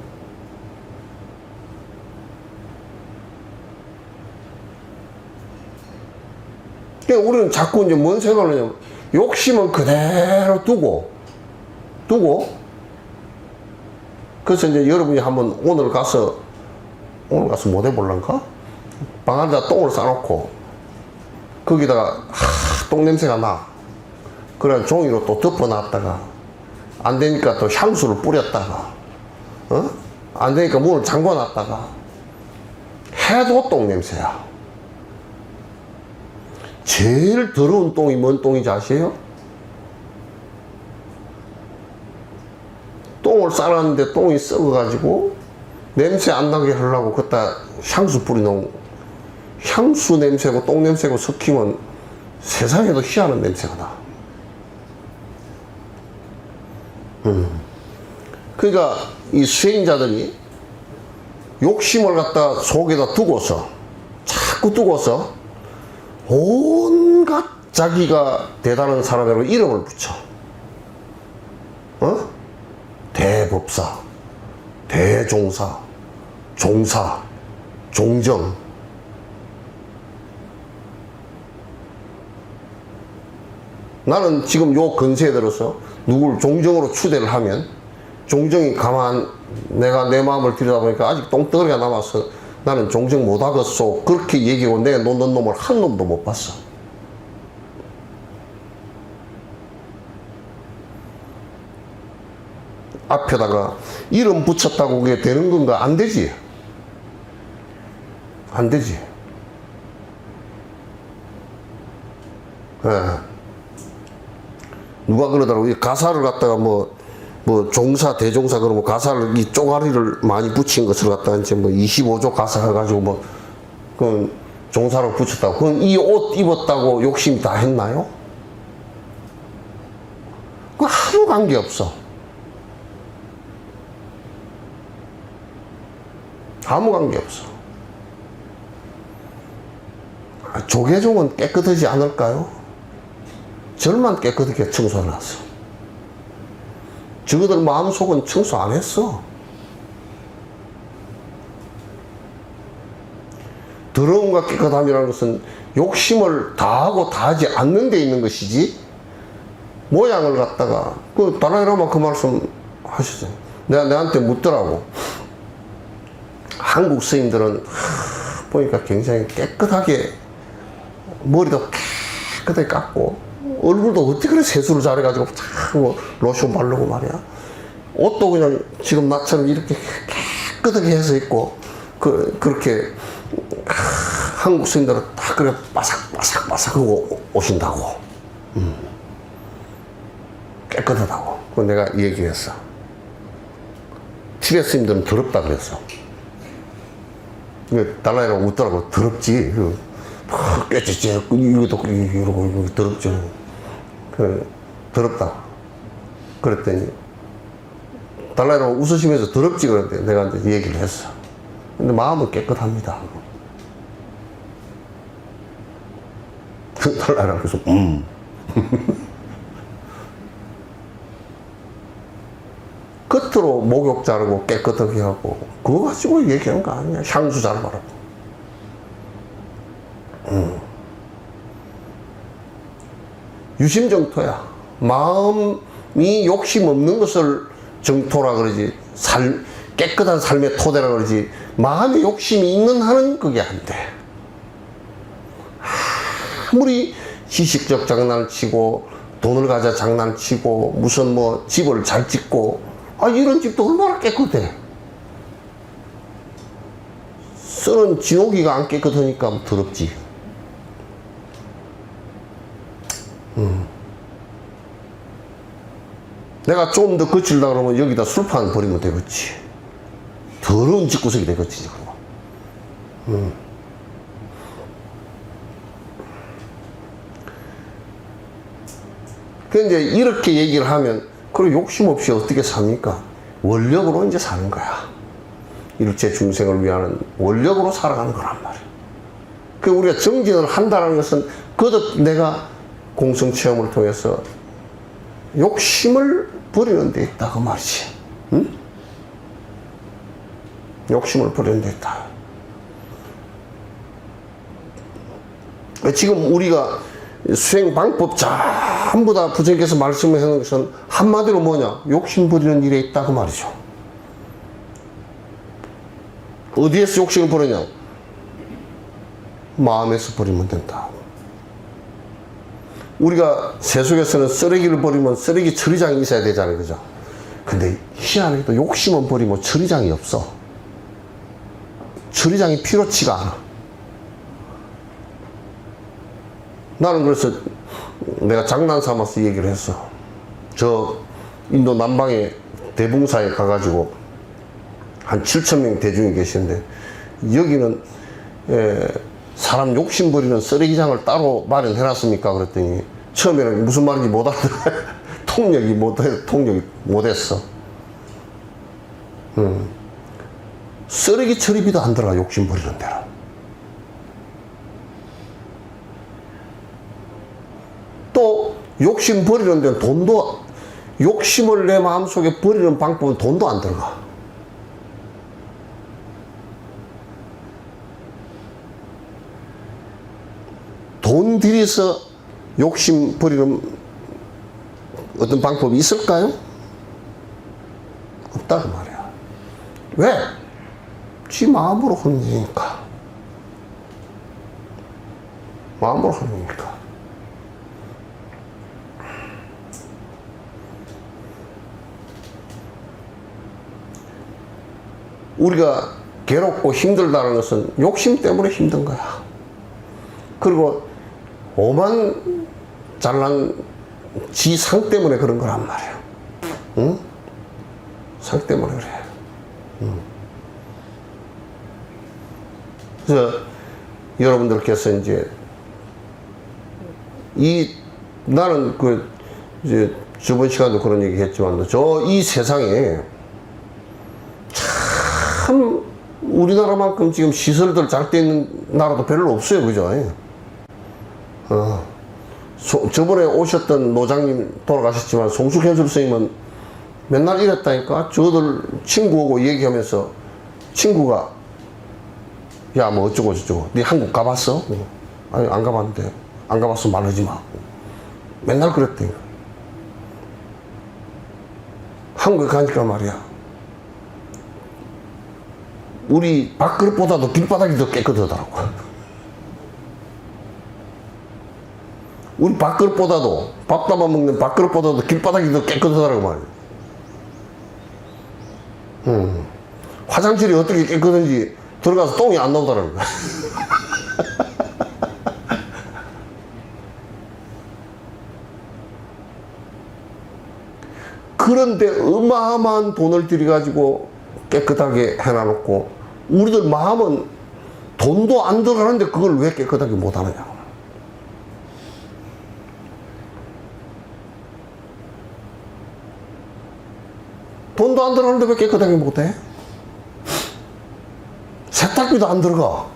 그러니까 우리는 자꾸 이제 뭔 생각을 하냐면 욕심은 그대로 두고 그래서 이제 여러분이 한번 오늘 가서 못 해볼란가? 방 안에다 똥을 싸놓고 거기다가 똥냄새가 나. 그래 종이로 또 덮어놨다가 안 되니까 또 향수를 뿌렸다가 안 되니까 문을 잠궈놨다가 해도 똥냄새야. 제일 더러운 똥이 뭔 똥인지 아세요? 똥을 싸놨는데 똥이 썩어가지고 냄새 안 나게 하려고 그따 향수 뿌려놓은 향수 냄새고 똥 냄새고 섞이면 세상에도 희한한 냄새가 나. 그러니까 이 수행자들이 욕심을 갖다 속에다 두고서 자꾸 두고서 온갖 자기가 대단한 사람이라고 이름을 붙여. 대법사, 대종사, 종사, 종정. 나는 지금 요 근세에 들어서 누굴 종정으로 추대를 하면 종정이 내가 내 마음을 들여다보니까 아직 똥덩어리가 남아서 나는 종정 못하겠소. 그렇게 얘기하고 내 놓는 놈을 한 놈도 못 봤어. 앞에다가 이름 붙였다고 그게 되는 건가? 안 되지. 안 되지. 예. 누가 그러더라고. 이 가사를 갖다가 뭐 종사, 대종사 그러면 가사를 이 쪼가리를 많이 붙인 것을 갖다가 이제 25조 가사 해가지고 그건 종사로 붙였다고. 그건 이 옷 입었다고 욕심이 다 했나요? 그거 아무 관계 없어. 아무 관계 없어. 조계종은 깨끗하지 않을까요? 절만 깨끗하게 청소해놨어. 저거들 마음속은 청소 안 했어. 더러움과 깨끗함이라는 것은 욕심을 다하고 다하지 않는 데 있는 것이지, 모양을 갖다가, 달라이라마 그 말씀 하셨어요. 내한테 묻더라고. 한국 스님들은 보니까 굉장히 깨끗하게 머리도 깨끗하게 깎고 얼굴도 어떻게 그래 세수를 잘해가지고 참 로션 바르고 말이야. 옷도 그냥 지금 나처럼 이렇게 깨끗하게 해서 입고 그렇게 한국 스님들은 다 그래 바삭바삭하고 오신다고. 깨끗하다고. 그 내가 얘기했어. 티베트 스님들은 더럽다 그랬어. 달라이라고 웃더라고. 더럽지. 깨끗이 이것도 이러고 더럽죠. 더럽다. 그랬더니 달라이라고 웃으시면서 더럽지 그랬대. 내가 이제 얘기를 했어. 근데 마음은 깨끗합니다. 달라이라고 그래서 겉으로 목욕 자르고 깨끗하게 하고 그거 가지고 얘기하는 거 아니야. 향수 잘 바르고. 유심정토야. 마음이 욕심 없는 것을 정토라 그러지. 깨끗한 삶의 토대라 그러지. 마음에 욕심이 있는 한은 그게 안 돼. 아무리 지식적 장난을 치고 돈을 가져 장난치고 무슨 집을 잘 짓고 이런 집도 얼마나 깨끗해. 쓰는 진호기가 안 깨끗하니까 더럽지. 내가 좀 더 거칠다 그러면 여기다 술판 버리면 되겠지. 더러운 집구석이 되겠지. 근데 이렇게 얘기를 하면 그리고 욕심 없이 어떻게 삽니까? 원력으로 이제 사는 거야. 일체 중생을 위하는 원력으로 살아가는 거란 말이야. 그 우리가 정진을 한다는 것은 거듭 내가 공성체험을 통해서 욕심을 버리는 데 있다 그 말이지. 응? 욕심을 버리는 데 있다. 지금 우리가 수행 방법 전부 다 부처님께서 말씀하시는 것은 한마디로 뭐냐? 욕심 버리는 일에 있다 그 말이죠. 어디에서 욕심을 버리냐? 마음에서 버리면 된다. 우리가 세속에서는 쓰레기를 버리면 쓰레기 처리장이 있어야 되잖아요. 그죠? 근데 희한하게도 욕심은 버리면 처리장이 없어. 처리장이 필요치가 않아. 나는 그래서 내가 장난 삼아서 얘기를 했어. 저 인도 남방에 대붕사에 가가지고 한 7,000명 대중이 계시는데 여기는 사람 욕심 부리는 쓰레기장을 따로 마련해 놨습니까? 그랬더니 처음에는 무슨 말인지 못 알아듣고 통역이 못했어. 쓰레기 처리비도 안 들어가, 욕심 부리는 데는. 또 욕심 버리는 데는 돈도, 욕심을 내 마음속에 버리는 방법은 돈도 안 들어가. 돈 들여서 욕심 버리는 어떤 방법이 있을까요? 없다고 말이야. 왜? 지 마음으로 하는 일이니까. 마음으로 하는 일이니까. 우리가 괴롭고 힘들다는 것은 욕심 때문에 힘든 거야. 그리고 오만 잘난 지 상 때문에 그런 거란 말이야. 응? 상 때문에 그래. 그래서 여러분들께서 나는 이제 저번 시간도 그런 얘기 했지만, 이 세상에 참 우리나라만큼 지금 시설들 잘 돼 있는 나라도 별로 없어요. 그죠? 저번에 오셨던 노장님 돌아가셨지만 송숙현술 선생님은 맨날 이랬다니까. 저들 친구하고 얘기하면서 친구가 야 뭐 어쩌고 저쩌고 네 한국 가봤어? 아니 안 가봤는데. 안 가봤어 말하지 마. 맨날 그랬대요. 한국에 가니까 말이야, 우리 밥그릇보다도 길바닥이 더 깨끗하더라고. 우리 밥그릇보다도, 밥 담아 먹는 밥그릇보다도 길바닥이 더 깨끗하더라고 말이야. 화장실이 어떻게 깨끗한지 들어가서 똥이 안 나오더라고. 그런데 어마어마한 돈을 들여가지고 깨끗하게 해놔놓고, 우리들 마음은 돈도 안 들어가는데 그걸 왜 깨끗하게 못하느냐. 돈도 안 들어가는데 왜 깨끗하게 못해? 세탁비도 안 들어가.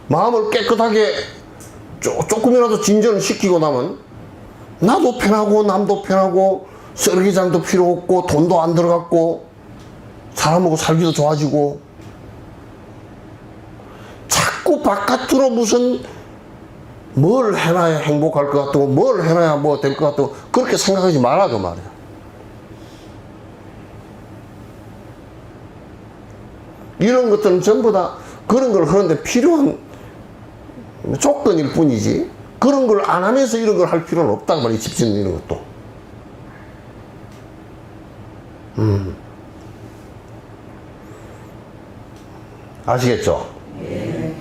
마음을 깨끗하게 조금이라도 진전을 시키고 나면 나도 편하고 남도 편하고 쓰레기장도 필요 없고 돈도 안 들어갔고 사람하고 살기도 좋아지고. 자꾸 바깥으로 무슨 뭘 해놔야 행복할 것 같고 뭘 해놔야 뭐 될 것 같고 그렇게 생각하지 말아 그 말이야. 이런 것들은 전부 다 그런 걸 하는데 필요한 조건일 뿐이지, 그런 걸 안 하면서 이런 걸 할 필요는 없다고 말이야. 집 짓는 이런 것도. 아시겠죠? 네.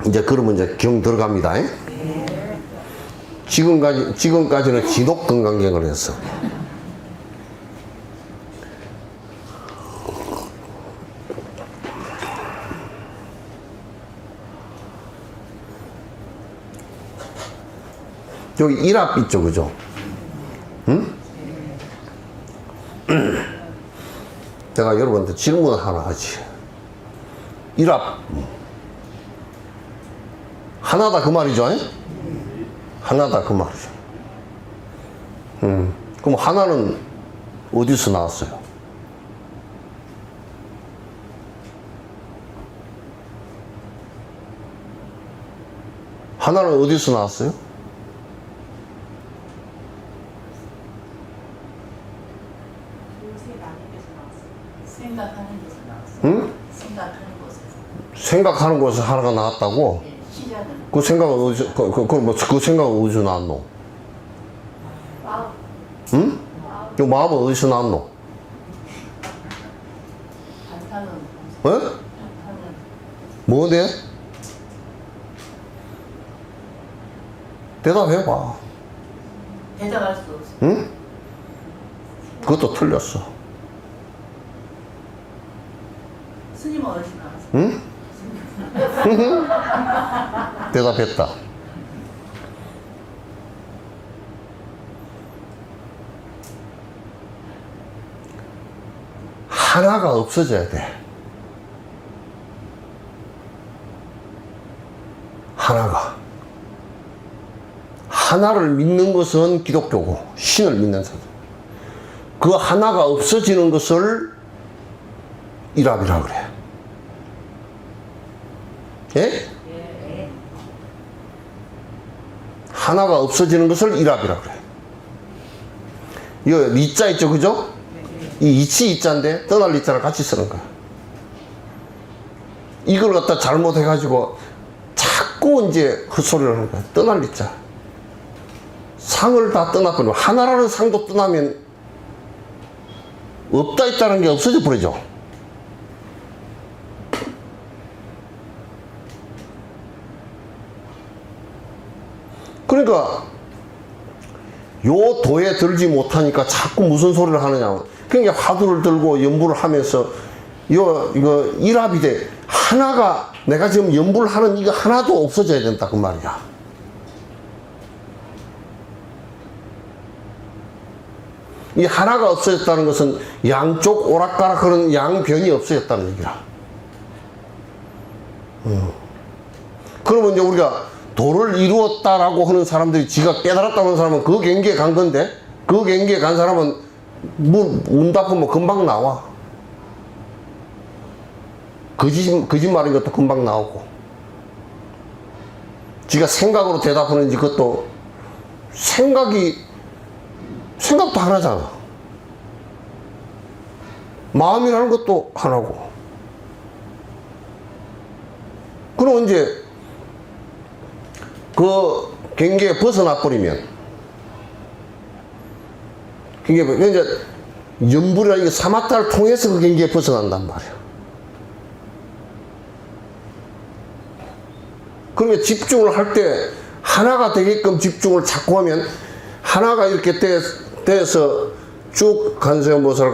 이제 그러면 이제 경 들어갑니다. 네. 지금까지는 지독 건강경을 했어. 여기 일합 있죠, 그죠? 응? 내가 여러분한테 질문 하나 하지. 일합 하나다 그 말이죠? 하나다 그 말이죠. 그럼 하나는 어디서 나왔어요? 하나는 어디서 나왔어요? 생각하는 데서 나왔어요. 응? 생각하는 곳에서. 생각하는 곳에서 하나가 나왔다고? 예, 시작은 그 생각은 어디서, 그 생각은 어디서 나왔노? 마음, 응? 그 마음은 어디서 나왔노? 반타는 어? 반타는 뭐네? 대답해봐. 대답할 수 없어. 응? 그것도 틀렸어. 스님 어디서 나왔어? 응? 대답했다. 하나가 없어져야 돼. 하나가. 하나를 믿는 것은 기독교고, 신을 믿는 사람. 그 하나가 없어지는 것을 일합이라 그래. 예? 하나가 없어지는 것을 일합이라 그래. 이거 리자 있죠, 그죠? 이 이치 이자인데 떠날 리자를 같이 쓰는 거야. 이걸 갖다 잘못해가지고 자꾸 이제 헛소리를 하는 거야. 떠날 리자. 상을 다 떠나버리면, 하나라는 상도 떠나면 없다 있다는 게 없어져 버리죠. 그러니까 요 도에 들지 못하니까 자꾸 무슨 소리를 하느냐. 그러니까 화두를 들고 연부를 하면서 이거 일합이 돼. 하나가 내가 지금 연부를 하는 이거 하나도 없어져야 된다 그 말이야. 이 하나가 없어졌다는 것은 양쪽 오락가락 하는 양변이 없어졌다는 얘기야. 그러면 이제 우리가 도를 이루었다라고 하는 사람들이 지가 깨달았다고 하는 사람은 그 경계에 간 건데, 그 경계에 간 사람은 문 닫으면 금방 나와. 거짓말인 것도 금방 나오고. 지가 생각으로 대답하는지 그것도 생각도 하나잖아. 마음이라는 것도 하나고. 그럼 이제 그 경계에 벗어나 버리면, 이제 연불이라 이게 사마타를 통해서 그 경계에 벗어난단 말이야. 그러면 집중을 할 때 하나가 되게끔 집중을 자꾸 하면, 하나가 이렇게 떼서 쭉 간세음보살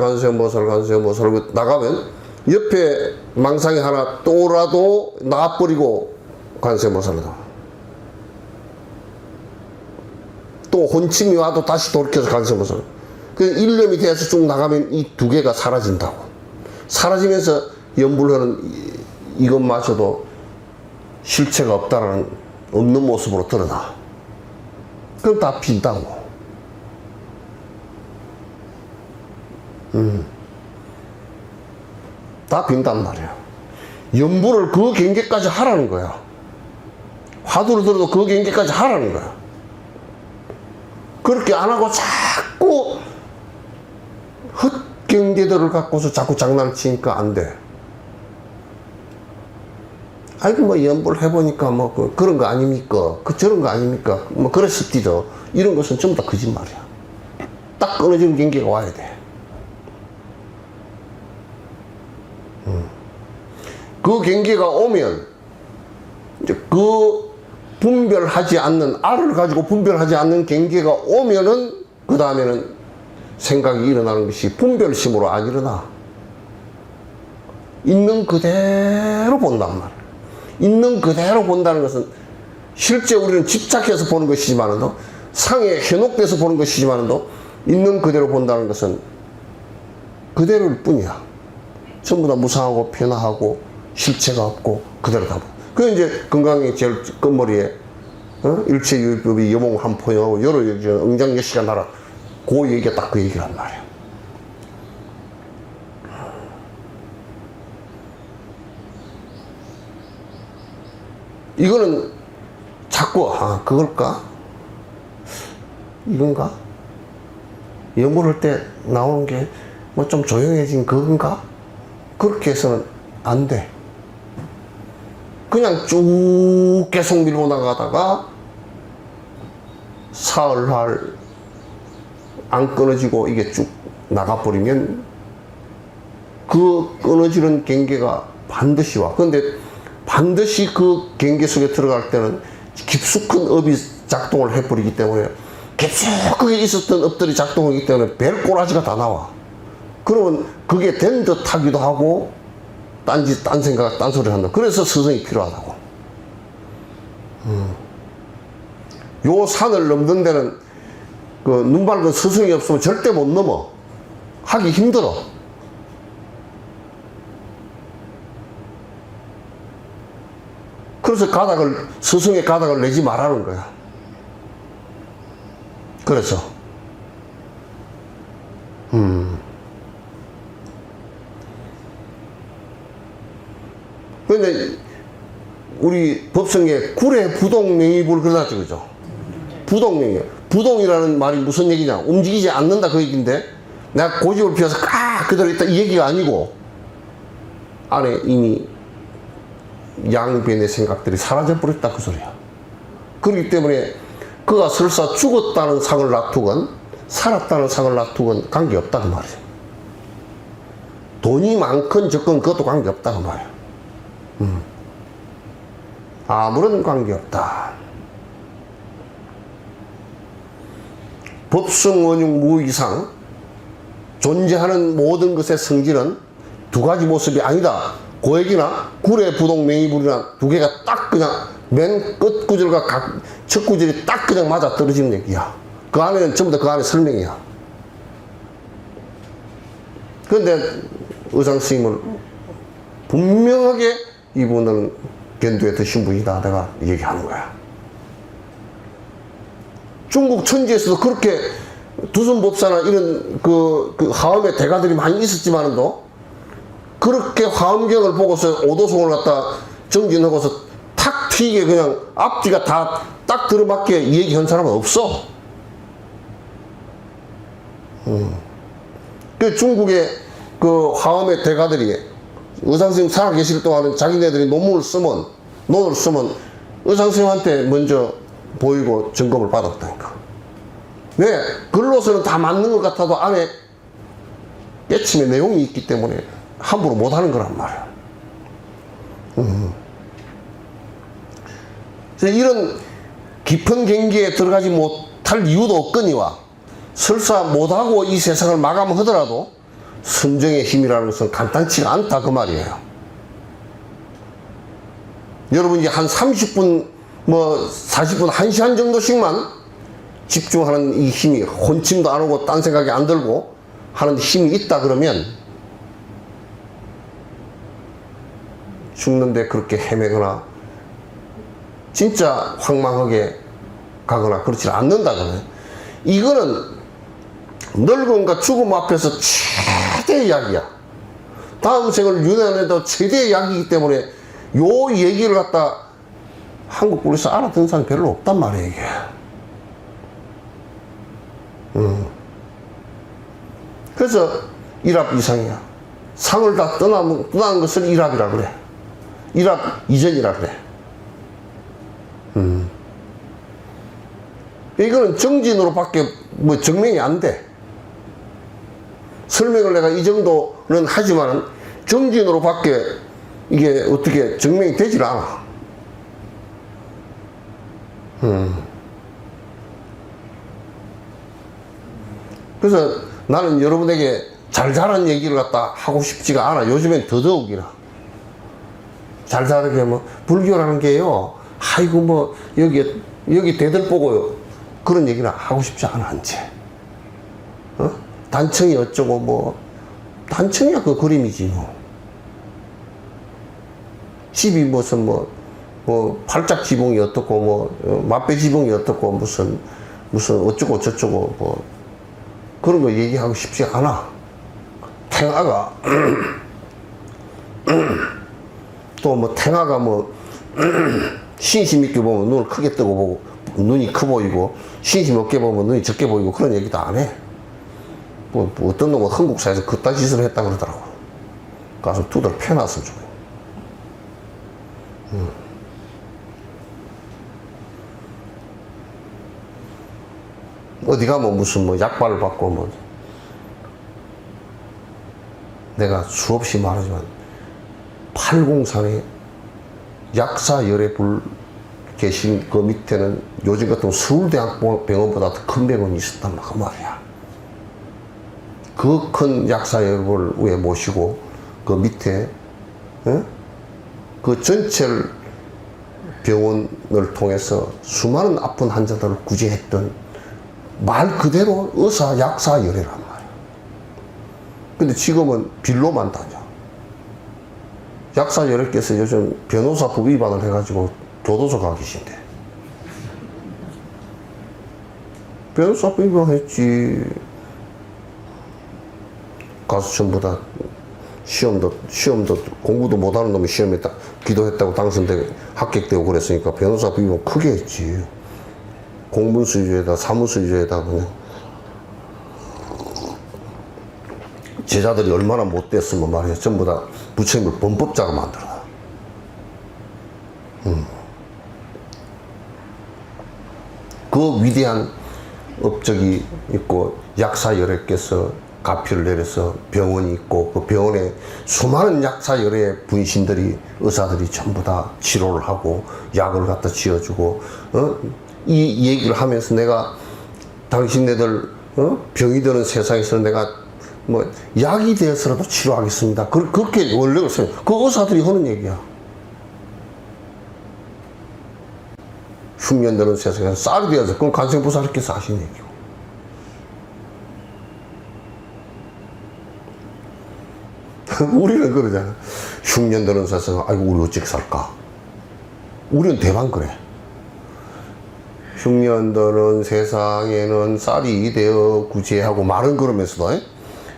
나가면 옆에 망상이 하나 또라도 나와버리고 간세음보살로 나와. 또 혼침이 와도 다시 돌이켜서 간세음보살. 그 일념이 돼서 쭉 나가면 이 두 개가 사라진다고. 사라지면서 연불하는 이것마저도 실체가 없는 모습으로 드러나. 그럼 다 빈다고. 다 빈단 말이야. 연불을 그 경계까지 하라는 거야. 화두를 들어도 그 경계까지 하라는 거야. 그렇게 안 하고 자꾸 헛경계들을 갖고서 자꾸 장난을 치니까 안 돼. 아이고, 뭐, 연불 해보니까 뭐, 그런 거 아닙니까? 저런 거 아닙니까? 뭐, 그랬을지도. 이런 것은 전부 다 거짓말이야. 딱 끊어지는 경계가 와야 돼. 그 경계가 오면, 이제 그 분별하지 않는, 알을 가지고 분별하지 않는 경계가 오면은, 그 다음에는 생각이 일어나는 것이 분별심으로 안 일어나. 있는 그대로 본단 말이야. 있는 그대로 본다는 것은 실제 우리는 집착해서 보는 것이지만도, 상에 현혹돼서 보는 것이지만도, 있는 그대로 본다는 것은 그대로일 뿐이야. 전부 다 무상하고 변화하고 실체가 없고 그대로 다. 그 이제 건강의 제일 끝머리에 일체 유의법이 여몽한포요 여러 응장여시가 나라. 그 얘기가 딱 그 얘기란 말이야. 이거는 자꾸 그걸까? 이건가? 연구할 때 나오는 게 뭐 좀 조용해진 그건가? 그렇게 해서는 안 돼. 그냥 쭉 계속 밀고 나가다가 사흘날 안 끊어지고 이게 쭉 나가버리면 그 끊어지는 경계가 반드시 와. 근데 반드시 그 경계 속에 들어갈 때는 깊숙한 업이 작동을 해버리기 때문에 깊숙하게 있었던 업들이 작동하기 때문에 벨꼬라지가 다 나와. 그러면 그게 된 듯 하기도 하고 딴 생각, 딴 소리를 한다. 그래서 스승이 필요하다고. 요 산을 넘는 데는 그 눈 밝은 스승이 없으면 절대 못 넘어. 하기 힘들어. 그래서 스승의 가닥을 내지 말라는 거야. 그래서. 근데, 우리 법성에 구례 부동명의불 그러놨죠, 그죠? 부동명의. 부동이라는 말이 무슨 얘기냐? 움직이지 않는다 그 얘기인데, 내가 고집을 피워서 그대로 있다 이 얘기가 아니고, 안에 이미 양변의 생각들이 사라져버렸다 그 소리야. 그렇기 때문에 그가 설사 죽었다는 상을 놔두건 살았다는 상을 놔두건 관계없다 그 말이야. 돈이 많건 적건 그것도 관계없다 그 말이야. 아무런 관계없다. 법성원용 무이상 존재하는 모든 것의 성질은 두 가지 모습이 아니다. 고액이나 구례 부동 명의불이나 두 개가 딱 그냥 맨 끝 구절과 첫 구절이 딱 그냥 맞아 떨어지는 얘기야. 그 안에는 전부 다 그 안에 설명이야. 그런데 의상 스님은 분명하게 이분은 견도에 드신 분이다 내가 얘기하는 거야. 중국 천지에서도 그렇게 두순법사나 이런 그 화엄의 대가들이 많이 있었지만도 그렇게 화엄경을 보고서 오도송을 갖다 정진하고서 탁 튀게 그냥 앞뒤가 다 딱 들어맞게 얘기한 사람은 없어. 그 중국의 그 화엄의 대가들이 의상스님 살아계실 동안은 자기네들이 논을 쓰면 의상스님한테 먼저 보이고 점검을 받았다니까. 왜? 글로서는 다 맞는 것 같아도 안에 깨침의 내용이 있기 때문에 함부로 못하는 거란 말이야. 그래서 이런 깊은 경계에 들어가지 못할 이유도 없거니와 설사 못하고 이 세상을 마감하더라도 선정의 힘이라는 것은 간단치가 않다 그 말이에요. 여러분 이제 한 30분 40분 1시간 정도씩만 집중하는 이 힘이 혼침도 안 오고 딴 생각이 안 들고 하는 힘이 있다 그러면 죽는데 그렇게 헤매거나 진짜 황망하게 가거나 그렇지 않는다 그러면 이거는 늙음과 죽음 앞에서 최대의 약이야. 다음 생을 유년해도 최대의 약이기 때문에 요 얘기를 갖다 한국 poli에서 알아듣는 사람이 별로 없단 말이에요 이게. 그래서 일합 이상이야. 상을 다 떠나는 것을 일합이라 그래. 일합 이전이라 그래. 이거는 정진으로밖에 증명이 안 돼. 설명을 내가 이 정도는 하지만 정진으로밖에 이게 어떻게 증명이 되질 않아. 그래서 나는 여러분에게 잘 자란 얘기를 갖다 하고 싶지가 않아. 요즘엔 더더욱이나. 잘 자라게 뭐 불교라는 게요. 아이고 여기 대들보고요. 그런 얘기는 하고 싶지 않아 이제. 단청이 어쩌고 단청이야 그 그림이지 뭐. 집이 무슨 팔짝 지붕이 어떻고 맛배 지붕이 어떻고 무슨 어쩌고 저쩌고 그런 거 얘기하고 싶지 않아. 탱아가 또 탱아가 신심 있게 보면 눈을 크게 뜨고 보고 눈이 커 보이고 신심 없게 보면 눈이 적게 보이고 그런 얘기도 안 해. 어떤 놈은 한국사에서 그딴 짓을 했다 그러더라고. 가서 두들 펴놨으면 좋겠어. 어디 가면 무슨 뭐 약발을 받고 뭐 내가 수없이 말하지만 803에 약사열에 계신 그 밑에는 요즘 같은 서울대학병원보다 더 큰 병원이 있었단 말이야. 그 큰 약사열을 위에 모시고 그 밑에 그 전철 병원을 통해서 수많은 아픈 환자들을 구제했던 말 그대로 의사 약사열애란 말이야. 근데 지금은 빌로만 다녀. 약사열애께서 요즘 변호사법 위반을 해가지고 교도소 가 계신데. 변호사법 위반했지. 가서 전부 다 시험도 공부도 못하는 놈이 시험에 딱 기도했다고 당선되고 합격되고 그랬으니까 변호사법 위반 크게 했지. 공문수주에다 사무수주에다 그냥 제자들이 얼마나 못됐으면 말이야. 전부 다 부처님을 범법자로 만들어. 그 위대한 업적이 있고 약사열애께서 가피를 내려서 병원이 있고 그 병원에 수많은 약사열애 분신들이 의사들이 전부 다 치료를 하고 약을 갖다 지어주고 이 얘기를 하면서 내가 당신네들 병이 드는 세상에서 내가 뭐 약이 되어서라도 치료하겠습니다. 그렇게 원래를 써요. 그 의사들이 하는 얘기야. 흉년 드는 세상에서 쌀이 되어서 그건 간생부사님께서 하신 얘기고. 우리는 그러잖아. 흉년 드는 세상에 아이고 우리 어떻게 살까? 우리는 대만 그래. 흉년 드는 세상에는 쌀이 되어 구제하고 말은 그러면서도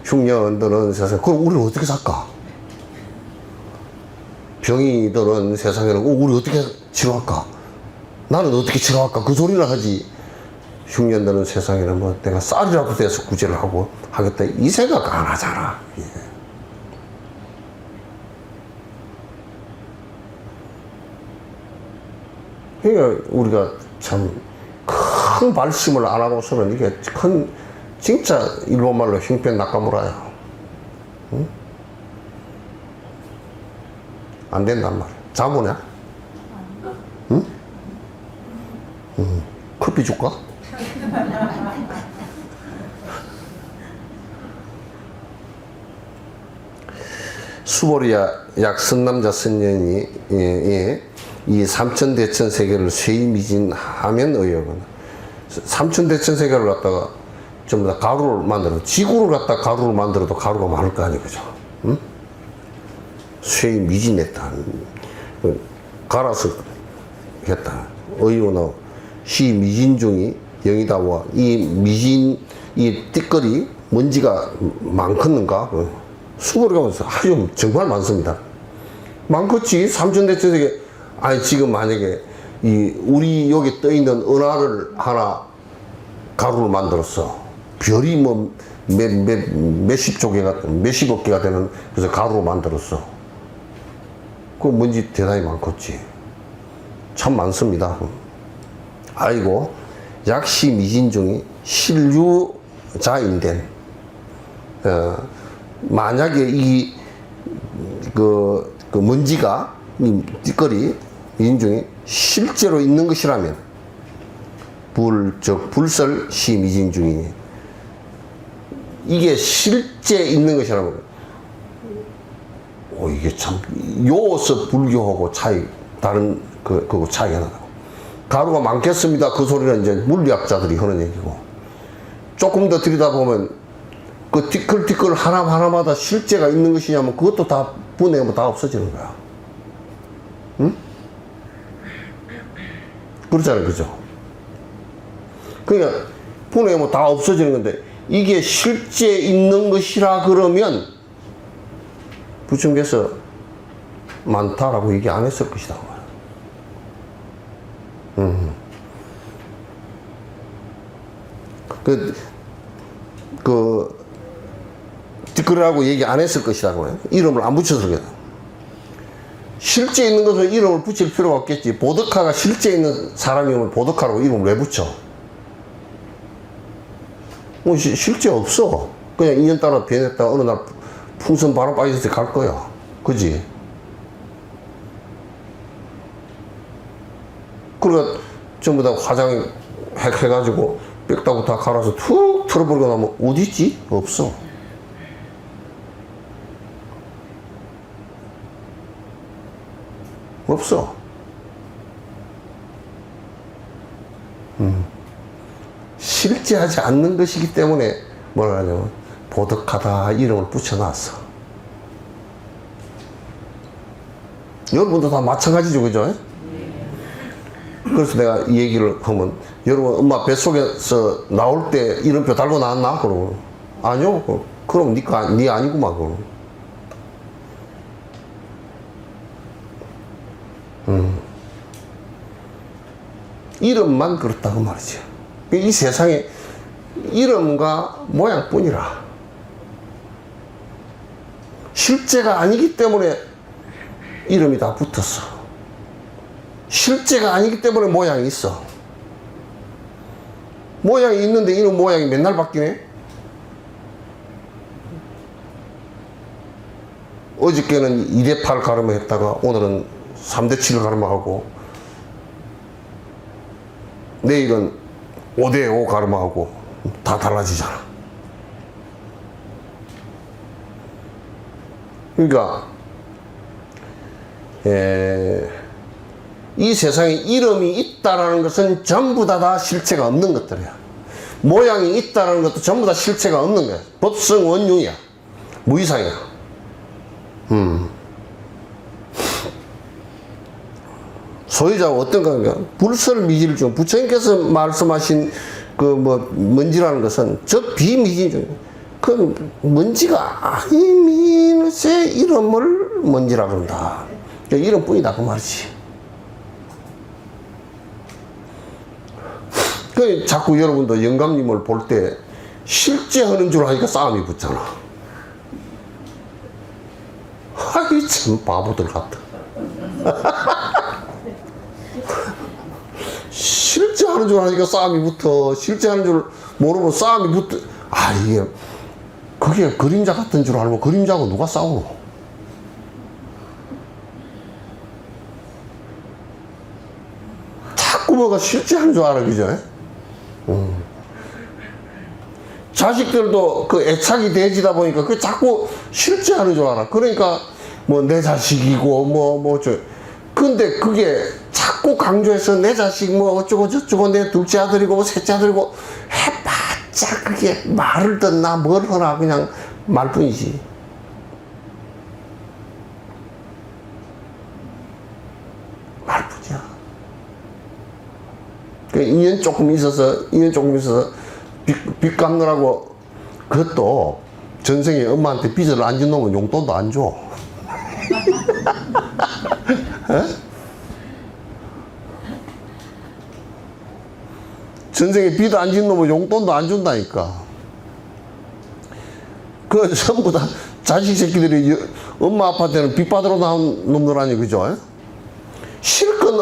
흉년 드는 세상 그럼 우리는 어떻게 살까? 병이 드는 세상에는 우리 어떻게 치료할까? 나는 어떻게 치료할까? 그 소리를 하지. 흉년 드는 세상에는 뭐 내가 쌀이라도 돼서 구제를 하고 하겠다 이 생각 안 하잖아. 예. 그러니까 우리가 참 큰 발심을 안 하고서는 이게 큰 진짜 일본말로 형편 낙가무라야. 응? 안 된단 말이야. 자모냐? 응? 커피 줄까? 수보리야 약 선남자 선년이 이 삼천대천 세계를 쇠미진하면 의역은 삼천대천 세계를 갖다가 전부 다 가루를 만들어 지구를 갖다 가루를 만들어도 가루가 많을 거 아니에요, 그죠? 응? 쇠미진했다. 갈아서 했다. 의원어 시미진중이 영이다와 이 미진 이 띠거리 먼지가 많겠는가? 수보를 가면서 아주 정말 많습니다. 많겠지. 삼천대천 세계. 아니 지금 만약에 이 우리 여기 떠 있는 은하를 하나 가루를 만들었어. 별이 뭐 몇십억 개가 되는 그래서 가루로 만들었어. 그 먼지 대단히 많겠지. 참 많습니다. 아이고 약시 미진중이 신류자인된 만약에 이 그 먼지가 이 띠거리 미진중이 실제로 있는 것이라면 불설 시미진중이니 이게 실제 있는 것이라면 이게 참 요서 불교하고 차이 다른 그거 차이가 나고 가루가 많겠습니다. 그 소리는 이제 물리학자들이 하는 얘기고 조금 더 들여다보면 그 티끌티끌 하나마다 실제가 있는 것이냐면 그것도 다 분해하면 다 없어지는 거야. 응? 그렇잖아요. 그죠? 그러니까 분해하면 다 없어지는 건데 이게 실제 있는 것이라 그러면 부처님께서 많다라고 얘기 안 했을 것이다. 띠끌이라고 얘기 안 했을 것이다. 이름을 안 붙여서 그래. 실제 있는 것은 이름을 붙일 필요가 없겠지. 보드카가 실제 있는 사람이면 보드카라고 이름을 왜 붙여? 뭐 실제 없어. 그냥 인연 따라 변했다가 어느 날 풍선 바로 빠졌을 때 갈 거야. 그지? 그러니까 전부 다 화장 해가지고 빽다고 다 갈아서 툭 틀어버리고 나면 어디 있지? 없어. 없어. 실제하지 않는 것이기 때문에 뭐라 하냐면 보득하다 이름을 붙여놨어. 여러분도 다 마찬가지죠, 그죠? 그래서 내가 이 얘기를 하면 여러분 엄마 뱃속에서 나올 때 이름표 달고 나왔나? 그러고 아니요. 그럼 네 아니구만. 그러고. 이름만 그렇다고 말이지. 이 세상에 이름과 모양뿐이라. 실제가 아니기 때문에 이름이 다 붙었어. 실제가 아니기 때문에 모양이 있어. 모양이 있는데 이름 모양이 맨날 바뀌네. 어저께는 2대8 가르마 했다가 오늘은 3대7 가르마 하고 내일은 5대5 가르마 하고 다 달라지잖아. 그러니까 이 세상에 이름이 있다라는 것은 전부 다 실체가 없는 것들이야. 모양이 있다라는 것도 전부 다 실체가 없는 거야. 법성 원흉이야. 무이상이야. 소유자가 어떤 건가? 불설미질 중 부처님께서 말씀하신 그 먼지라는 것은 저 비미질 중 그 먼지가 아니미세 이름을 먼지라 그런다. 이름뿐이다 그 말이지. 그 자꾸 여러분도 영감님을 볼 때 실제 하는 줄 아니까 싸움이 붙잖아. 아이 참 바보들 같다. 실제 하는 줄 아니까 싸움이 붙어. 실제 하는 줄 모르면 싸움이 붙어. 아 이게 그게 그림자 같은 줄 알고 그림자하고 누가 싸우노? 자꾸 뭐가 실제 하는 줄 알아, 그죠? 자식들도 그 애착이 돼지다 보니까 그 자꾸 실제 하는 줄 알아. 그러니까 뭐 내 자식이고 근데 그게 자꾸 강조해서 내 자식 뭐 어쩌고 저쩌고 내 둘째 아들이고 셋째 아들이고 해봤자 그게 말을 듣나 뭘 하나 그냥 말뿐이지. 말뿐이야. 그 인연 조금 있어서 빚 갚느라고 그것도 전생에 엄마한테 빚을 안 준 놈은 용돈도 안 줘. 전생에 빚 안 진 놈은 용돈도 안 준다니까. 그 전부 다 자식 새끼들이 엄마 아빠한테는 빚 받으러 나온 놈들 아니 그죠? 실컷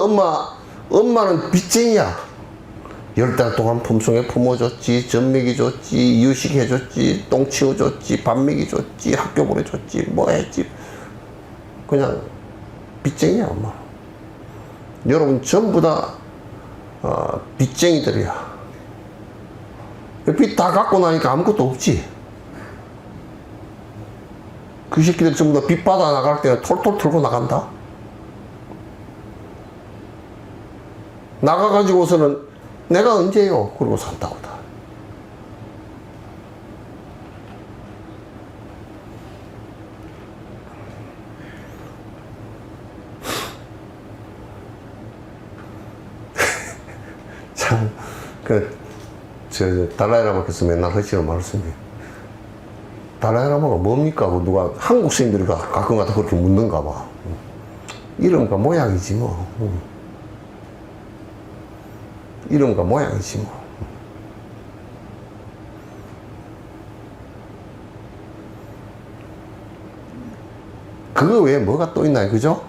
엄마는 빚쟁이야. 10달 동안 품속에 품어줬지, 젖먹이 줬지, 이유식 해줬지, 똥 치워줬지, 밥 먹이줬지, 학교 보내줬지, 뭐 했지. 그냥 빚쟁이야 엄마. 여러분 전부 다 빚쟁이들이야. 빚 다 갖고 나니까 아무것도 없지. 그 새끼들 전부 다 빚 받아 나갈 때는 톨톨 털고 나간다. 나가가지고서는 내가 언제요? 그러고 산다고 다. 참, 달라이라마께서 맨날 하시는 말씀이 달라이라마가 뭡니까? 누가 한국 스님들이 가끔 가다 그렇게 묻는가 봐. 이름과 모양이지 뭐. 이름과 모양이지 뭐. 그거 외에 뭐가 또 있나요? 그죠?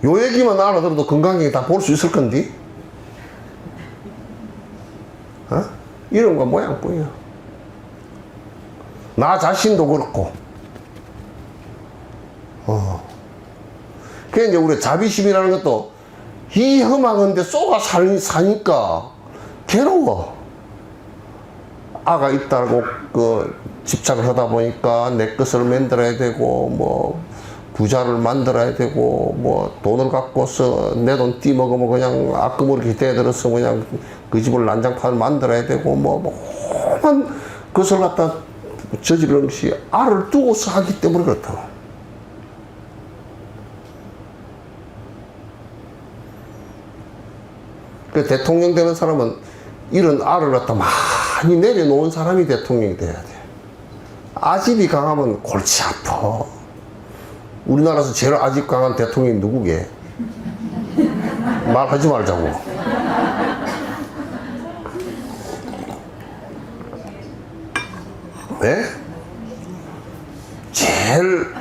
요 얘기만 알아들어도 건강하게 다 볼 수 있을 건데. 어? 이름과 모양뿐이야. 나 자신도 그렇고. 그게 이제 우리 자비심이라는 것도 이 험악한데 쏘가 사니까 괴로워. 아가 있다고 그 집착을 하다 보니까 내 것을 만들어야 되고, 뭐 부자를 만들어야 되고, 뭐 돈을 갖고서 내 돈 띠먹으면 그냥 아까무렇게 대들어서 그냥 그 집을 난장판을 만들어야 되고, 뭐만 것을 갖다 저지르는 것이 알을 두고서 하기 때문에 그렇다고. 그 대통령 되는 사람은 이런 알을 갖다 많이 내려놓은 사람이 대통령이 돼야 돼. 아집이 강하면 골치 아파. 우리나라에서 제일 아집 강한 대통령이 누구게? 말하지 말자고. 네? 제일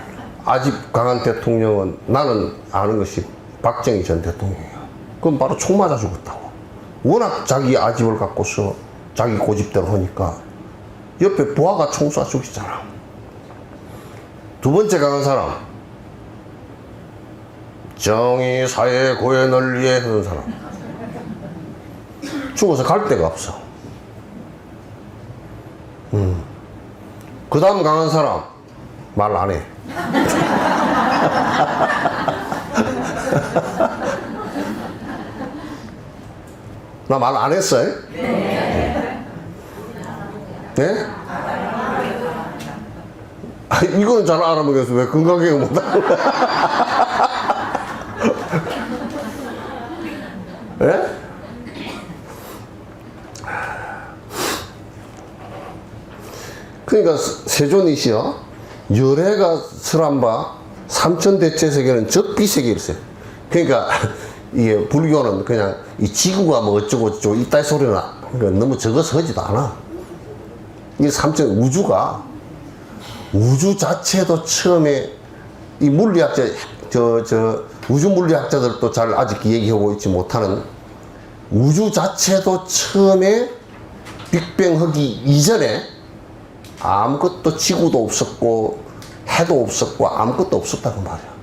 아집 강한 대통령은 나는 아는 것이 박정희 전 대통령이야. 그건 바로 총 맞아 죽었다고. 워낙 자기 아집을 갖고서 자기 고집대로 하니까 옆에 부하가 총 쏴 죽이잖아. 두 번째 강한 사람, 정의, 사회, 고연을 위해 하는 사람. 죽어서 갈 데가 없어. 그 다음 강한 사람, 말 안 해. 나 말 안 했어요? 네? 네? 아, 이거는 잘 알아보겠어. 왜 건강하게 못하는 거야? 예? 그러니까 세존이시여 열애가 설한바 삼천대체세계는 적비세계일세. 그러니까 이게 불교는 그냥 이 지구가 뭐 어쩌고 저쩌고 이따위 소리나 그러니까 너무 적어서 하지도 않아. 이 삼천 우주 자체도 처음에 이 물리학자 우주 물리학자들도 잘 아직 얘기하고 있지 못하는 우주 자체도 처음에 빅뱅 하기 이전에 아무것도 지구도 없었고 해도 없었고 아무것도 없었다고 말이야.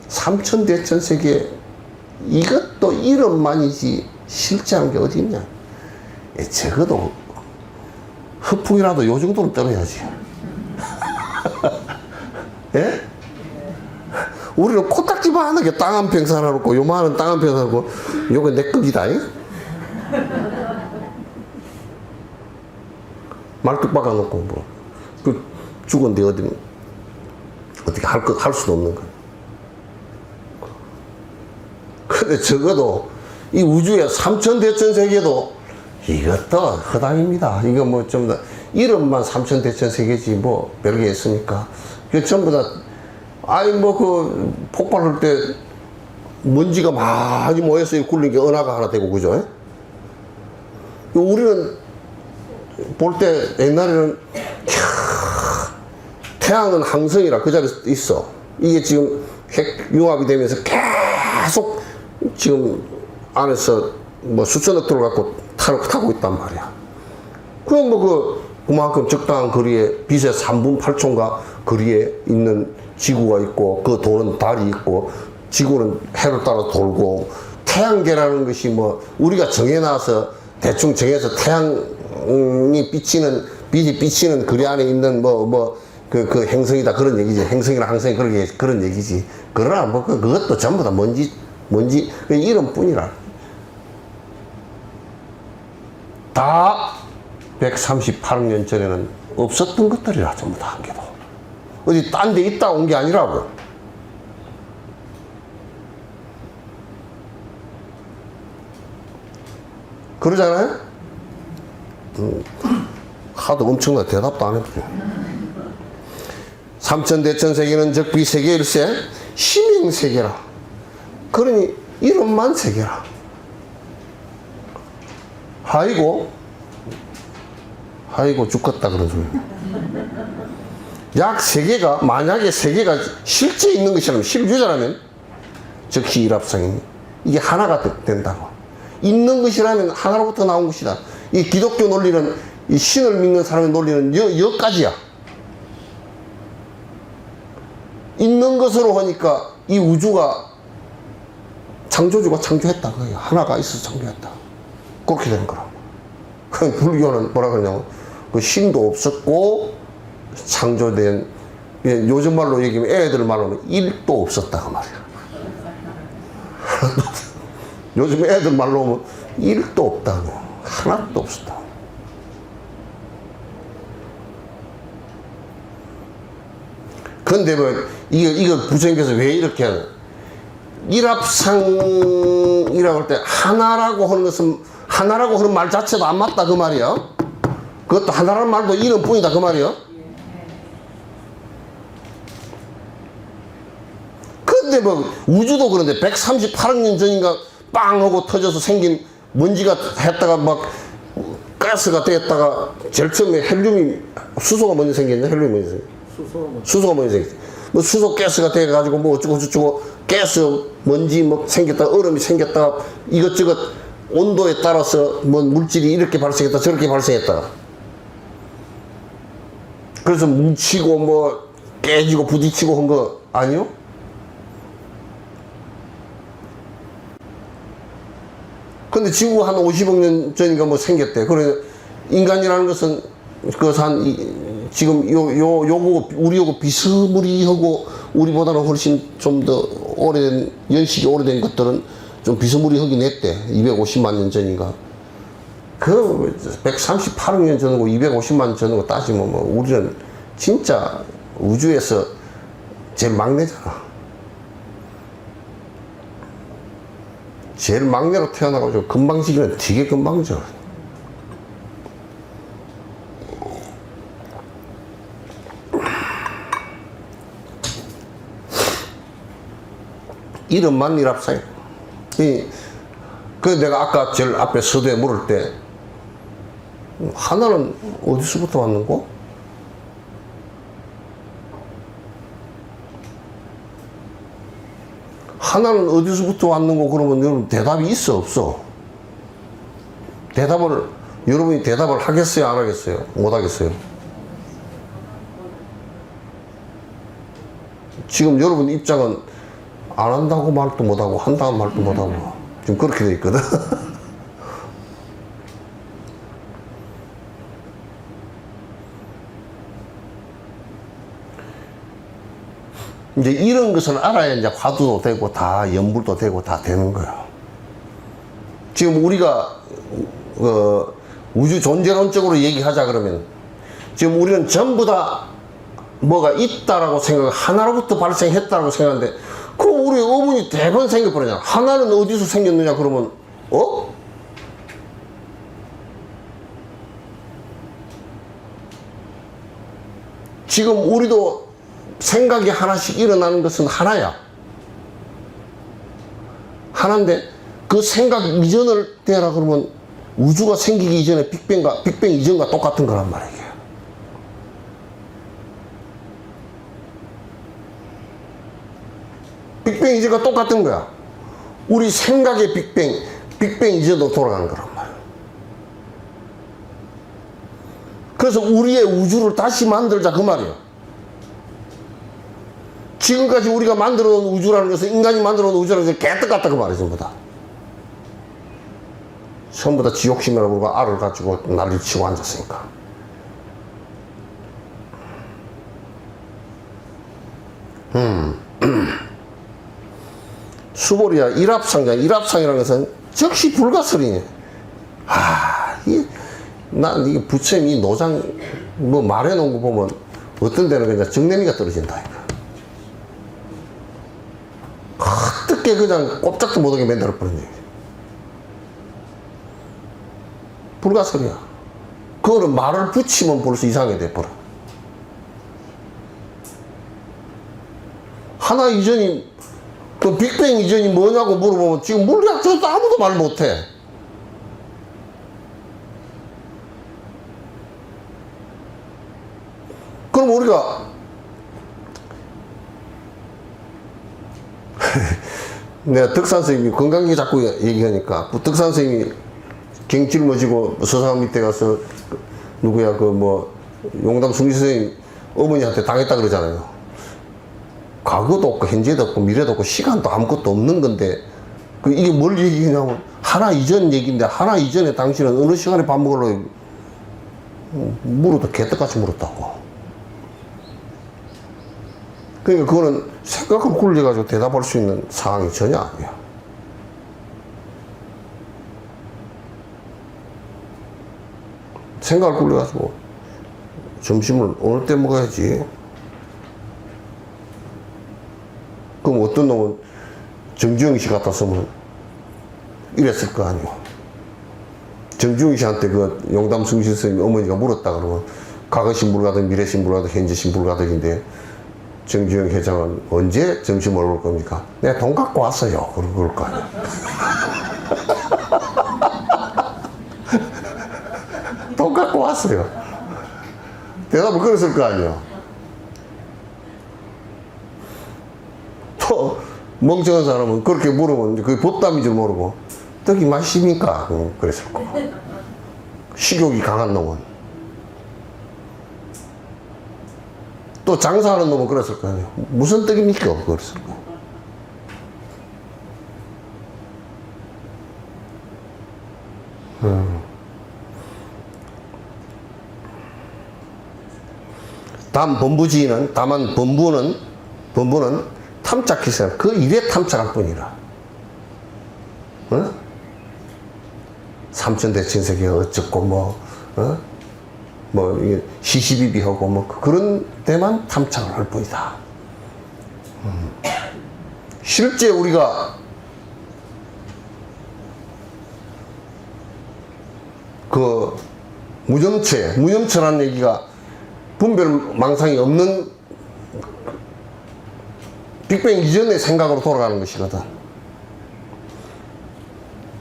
삼천대천세계 이것도 이름만이지 실제한 게 어디 있냐. 적어도 허풍이라도 요 정도는 떨어야지. 예? 우리는 코딱지만 하는 땅 한 평 사놓고 요만한 땅 한 평 사놓고 요거 내 겁니다. 말뚝 박아놓고 뭐 그 죽었는데 어떻게 할 수도 없는 거야. 근데 적어도 이 우주의 삼천대천세계도 이것도 허당입니다. 이거 뭐 전부 다 이름만 삼천대천세계지 뭐 별게 있습니까? 이거 전부 다 아니 뭐 그 폭발할 때 먼지가 많이 모여서 굴린 게 은하가 하나 되고 그죠? 우리는 볼 때 옛날에는 태양은 항성이라 그 자리에 있어. 이게 지금 핵 융합이 되면서 계속 지금 안에서 뭐 수천억 도를 갖고 타고 있단 말이야. 그럼 뭐 그만큼 적당한 거리에 빛의 3분 8초인가 거리에 있는 지구가 있고 그 도는 달이 있고 지구는 해를 따라 돌고 태양계라는 것이 뭐 우리가 정해놔서 대충 정해서 태양이 빛이 비치는 거리 안에 있는 그 행성이다 그런 얘기지. 행성이나 항성이 그런 얘기지. 그러나 뭐 그것도 전부 다 먼지 그 이름뿐이라. 다 138억 년 전에는 없었던 것들이라 전부 다 한 개도. 어디 딴 데 있다 온 게 아니라고. 그러잖아요? 하도 엄청나 대답도 안 했고. 삼천대천세계는 적비세계일세 심행세계라. 그러니 이름만 세계라. 하이고 죽겠다 그런 소리. 약 3개가, 만약에 3개가 실제 있는 것이라면, 실유자라면, 즉시 일합상입니다. 이게 하나가 된다고. 있는 것이라면 하나로부터 나온 것이다. 이 기독교 논리는, 이 신을 믿는 사람의 논리는 여기까지야. 있는 것으로 하니까 이 우주가 창조주가 창조했다. 하나가 있어서 창조했다. 그렇게 되는 거라고. 불교는 뭐라 그러냐면, 그 신도 없었고, 창조된, 요즘 말로 얘기하면 애들 말로는 1도 없었다. 그 말이야. 요즘 애들 말로 하면 1도 없다고. 하나도 없었다. 그런데 뭐, 이거 부처님께서 왜 이렇게 하는, 일합상이라고 할 때, 하나라고 하는 것은, 하나라고 하는 말 자체도 안 맞다. 그 말이야. 그것도 하나라는 말도 이름 뿐이다. 그 말이야. 근데 뭐, 우주도 그런데 138억 년 전인가 빵 하고 터져서 생긴 먼지가 했다가 막 가스가 됐다가 제일 처음에 헬륨이, 수소가 먼저 생겼냐? 헬륨이 먼저 생겼냐? 수소가 먼저 생겼지. 뭐 수소 가스가 돼가지고 뭐 어쩌고 가스 먼지 뭐 생겼다, 얼음이 생겼다, 이것저것 온도에 따라서 뭐 물질이 이렇게 발생했다, 저렇게 발생했다. 그래서 뭉치고 뭐 깨지고 부딪히고 한 거 아니요? 근데 지구가 한 50억 년 전인가 뭐 생겼대. 그래, 인간이라는 것은, 지금 요거, 우리하고 비스무리하고, 우리보다는 훨씬 좀 더 오래된, 연식이 오래된 것들은 좀 비스무리하긴 했대. 250만 년 전인가. 그, 138억 년 전이고 250만 년 전이고 따지면 뭐, 우리는 진짜 우주에서 제일 막내잖아. 제일 막내로 태어나가지고 금방지기는 되게 금방져. 이름만 일합상이야. 그 내가 아까 제일 앞에 서두에 물을 때, 하나는 어디서부터 왔는고? 하나는 어디서부터 왔는고? 그러면 여러분 대답이 있어, 없어? 여러분이 대답을 하겠어요, 안 하겠어요? 못 하겠어요? 지금 여러분 입장은 안 한다고 말도 못하고, 한다고 말도 못하고, 지금 그렇게 돼 있거든. 이제 이런 것을 알아야 이제 화두도 되고, 다 연불도 되고, 다 되는 거야. 지금 우리가, 우주 존재론적으로 얘기하자 그러면, 지금 우리는 전부 다 뭐가 있다라고 생각, 하나로부터 발생했다라고 생각하는데, 그럼 우리 어머니 대번 생겨버리냐. 하나는 어디서 생겼느냐 그러면, 지금 우리도 생각이 하나씩 일어나는 것은 하나야. 하나인데, 그 생각 이전을 대라 그러면 우주가 생기기 이전에 빅뱅 이전과 똑같은 거란 말이야. 이게. 빅뱅 이전과 똑같은 거야. 우리 생각의 빅뱅 이전도 돌아가는 거란 말이야. 그래서 우리의 우주를 다시 만들자 그 말이야. 지금까지 우리가 만들어 놓은 우주라는 것은, 인간이 만들어 놓은 우주라는 것은 개떡같다 그 말이야. 전부 다 지옥심이라고 그러고 알을 가지고 난리를 치고 앉았으니까. 수보리야, 일합상이라는 것은 즉시 불가설이네. 난 이게 부처님이 이 노장 뭐 말해놓은 거 보면 어떤 데는 그냥 정내미가 떨어진다. 어떻게 그냥 꼼짝도 못하게 만들어버렸네. 불가설이야. 그거는 말을 붙이면 벌써 이상하게 돼버려. 하나 이전이, 그 빅뱅 이전이 뭐냐고 물어보면 지금 물리학자도 아무도 말 못해. 그럼 우리가 내가 덕산 선생님이 건강하게 자꾸 얘기하니까, 그 덕산 선생님이 갱질머지고 서상 밑에 가서, 누구야, 그 뭐, 용담 숭리 선생님 어머니한테 당했다 그러잖아요. 과거도 없고, 현재도 없고, 미래도 없고, 시간도 아무것도 없는 건데, 이게 뭘 얘기냐면, 하나 이전 얘기인데, 하나 이전에 당신은 어느 시간에 밥 먹으려고 물어도 개떡같이 물었다고. 그러니까 그거는 생각을 굴려가지고 대답할 수 있는 상황이 전혀 아니야. 생각을 굴려가지고 점심을 어느 때 먹어야지. 그럼 어떤 놈은 정주영 씨 같았으면 이랬을 거 아니오. 정주영 씨한테 그 용담 숭실 선생님 어머니가 물었다 그러면 과거 신불가득, 미래 신불가득, 현재 신불가득인데 정주영 회장은 언제 점심을 먹을 겁니까? 내가 돈 갖고 왔어요. 그럴 거 아니야. 돈 갖고 왔어요. 대답을 그랬을 거 아니에요. 또 멍청한 사람은 그렇게 물으면 그게 보쌈인 줄 모르고 떡이 맛있습니까? 그랬을 거고. 식욕이 강한 놈은. 또 장사하는 놈은 그랬을 거 아니에요. 무슨 떡입니까? 그랬을 거예요. 다만 본부는 탐착해서 그 일에 탐착할 뿐이라. 어? 삼천대 친세계 어쩌고 이게 시시비비하고 그런 데만 탐착을 할 뿐이다. 실제 우리가 그 무념체라는 얘기가 분별망상이 없는 빅뱅 이전의 생각으로 돌아가는 것이거든.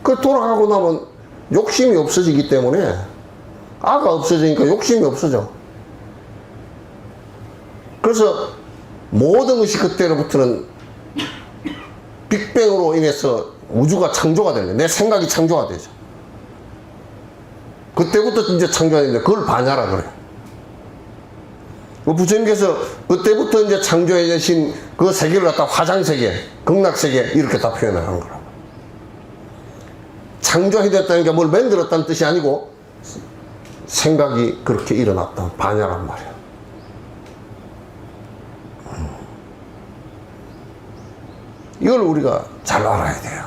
그 돌아가고 나면 욕심이 없어지기 때문에 아가 없어지니까 욕심이 없어져. 그래서 모든 것이 그때로부터는 빅뱅으로 인해서 우주가 창조가 되네. 내 생각이 창조가 되죠. 그때부터 이제 창조가 되는데 그걸 반야라 그래. 부처님께서 그때부터 이제 창조해 주신 그 세계를 갖다 화장세계, 극락세계 이렇게 다 표현을 하는 거라. 창조해 됐다는 게 뭘 만들었다는 뜻이 아니고 생각이 그렇게 일어났다. 반야란 말이야. 이걸 우리가 잘 알아야 돼요.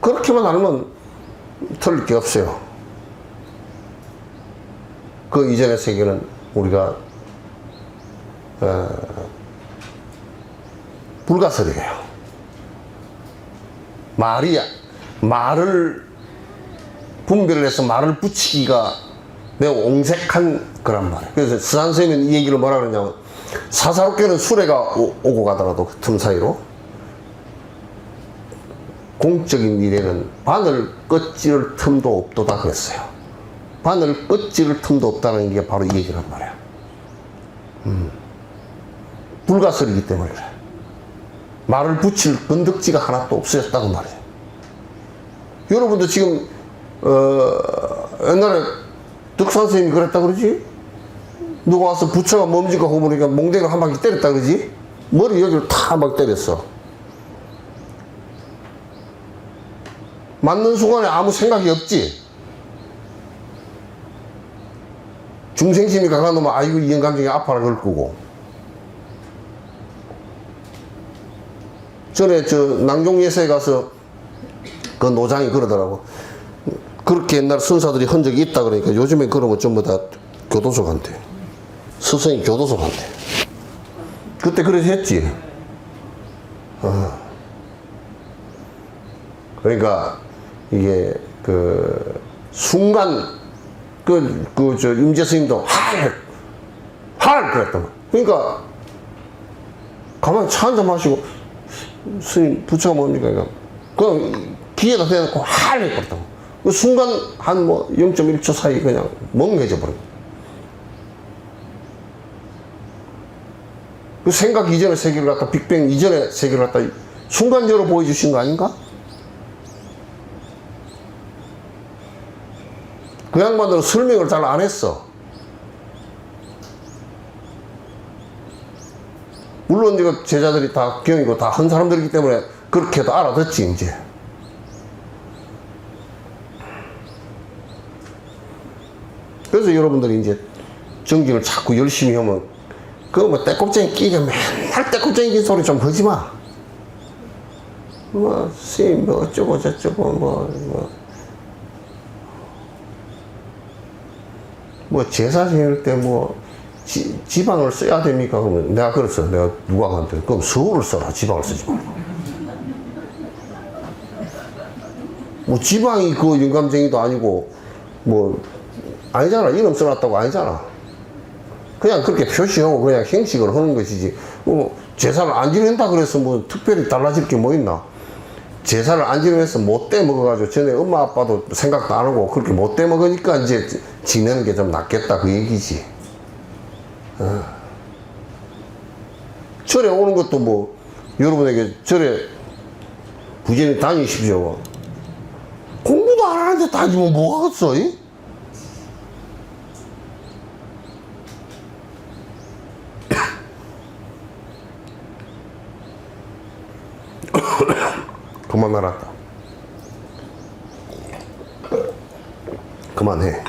그렇게만 알면 틀릴 게 없어요. 그 이전의 세계는 우리가 불가설이에요. 말을 분별을 해서 말을 붙이기가 매우 옹색한 거란 말이에요. 그래서 스산 선생님은 이 얘기를 뭐라 그러냐면 사사롭게는 수레가 오고 가더라도 그 틈 사이로 공적인 일에는 바늘 끄찌를 틈도 없도다 그랬어요. 바늘 끄찌를 틈도 없다는 게 바로 이 얘기란 말이야. 불가설이기 때문에 그래. 말을 붙일 건덕지가 하나도 없어졌다고 말이에요. 여러분도 지금 옛날에 덕산 선생님이 그랬다 그러지? 누가 와서 부처가 뭡니까 하고 보니까 몽댕이를 한 바퀴 때렸다 그러지? 머리 여기를 다 한 바퀴 때렸어. 맞는 순간에 아무 생각이 없지? 중생심이 강한 놈은 아이고 이 영감정이 아파라 그럴 거고. 전에 낭종예사에 가서 그 노장이 그러더라고. 그렇게 옛날 선사들이 한 적이 있다 그러니까 요즘에 그러면 전부 다 교도소 간대. 스승이 교도소 간대. 그때 그래서 했지. 그러니까 이게 그 순간 임재 스님도 할 그랬단 말이야. 그러니까 가만히 차 한잔 마시고 스님 부처가 뭡니까? 그냥 기회가 대놓고 할 했거든. 그 순간 한 0.1초 사이 그냥 멍해져 버려. 그 생각 이전의 세계를 갖다 빅뱅 이전의 세계를 갖다 순간적으로 보여주신 거 아닌가? 그 양반들은 설명을 잘 안 했어. 물론 이거 제자들이 다 경이고 다 한 사람들이기 때문에 그렇게도 알아듣지 이제. 그래서 여러분들이 이제 정진을 자꾸 열심히 하면 그거 뭐 떼꼽쟁이 끼게 맨날 떼꼽쟁이 낀 소리 좀 하지 마. 뭐 스님 뭐 어쩌고 저쩌고 뭐 제사 지낼 때 뭐 지방을 써야 됩니까? 그러면 내가 그랬어. 내가 누가 한테 그럼 서울을 써라. 지방을 쓰지 말고. 뭐 지방이 그 영감쟁이도 아니고 뭐 아니잖아. 이름 써놨다고 아니잖아. 그냥 그렇게 표시하고 그냥 형식을 하는 것이지. 뭐 제사를 안 지낸다 그래서 뭐 특별히 달라질 게 뭐 있나? 제사를 안 지내면서 못돼 먹어가지고 전에 엄마 아빠도 생각도 안 하고 그렇게 못돼 먹으니까 이제 지내는 게 좀 낫겠다 그 얘기지. 절에 오는 것도 뭐 여러분에게 절에 부지런히 다니십시오. 공부도 안 하는데 다니면 뭐 하겠어? 이? 그만 알았다. 그만해.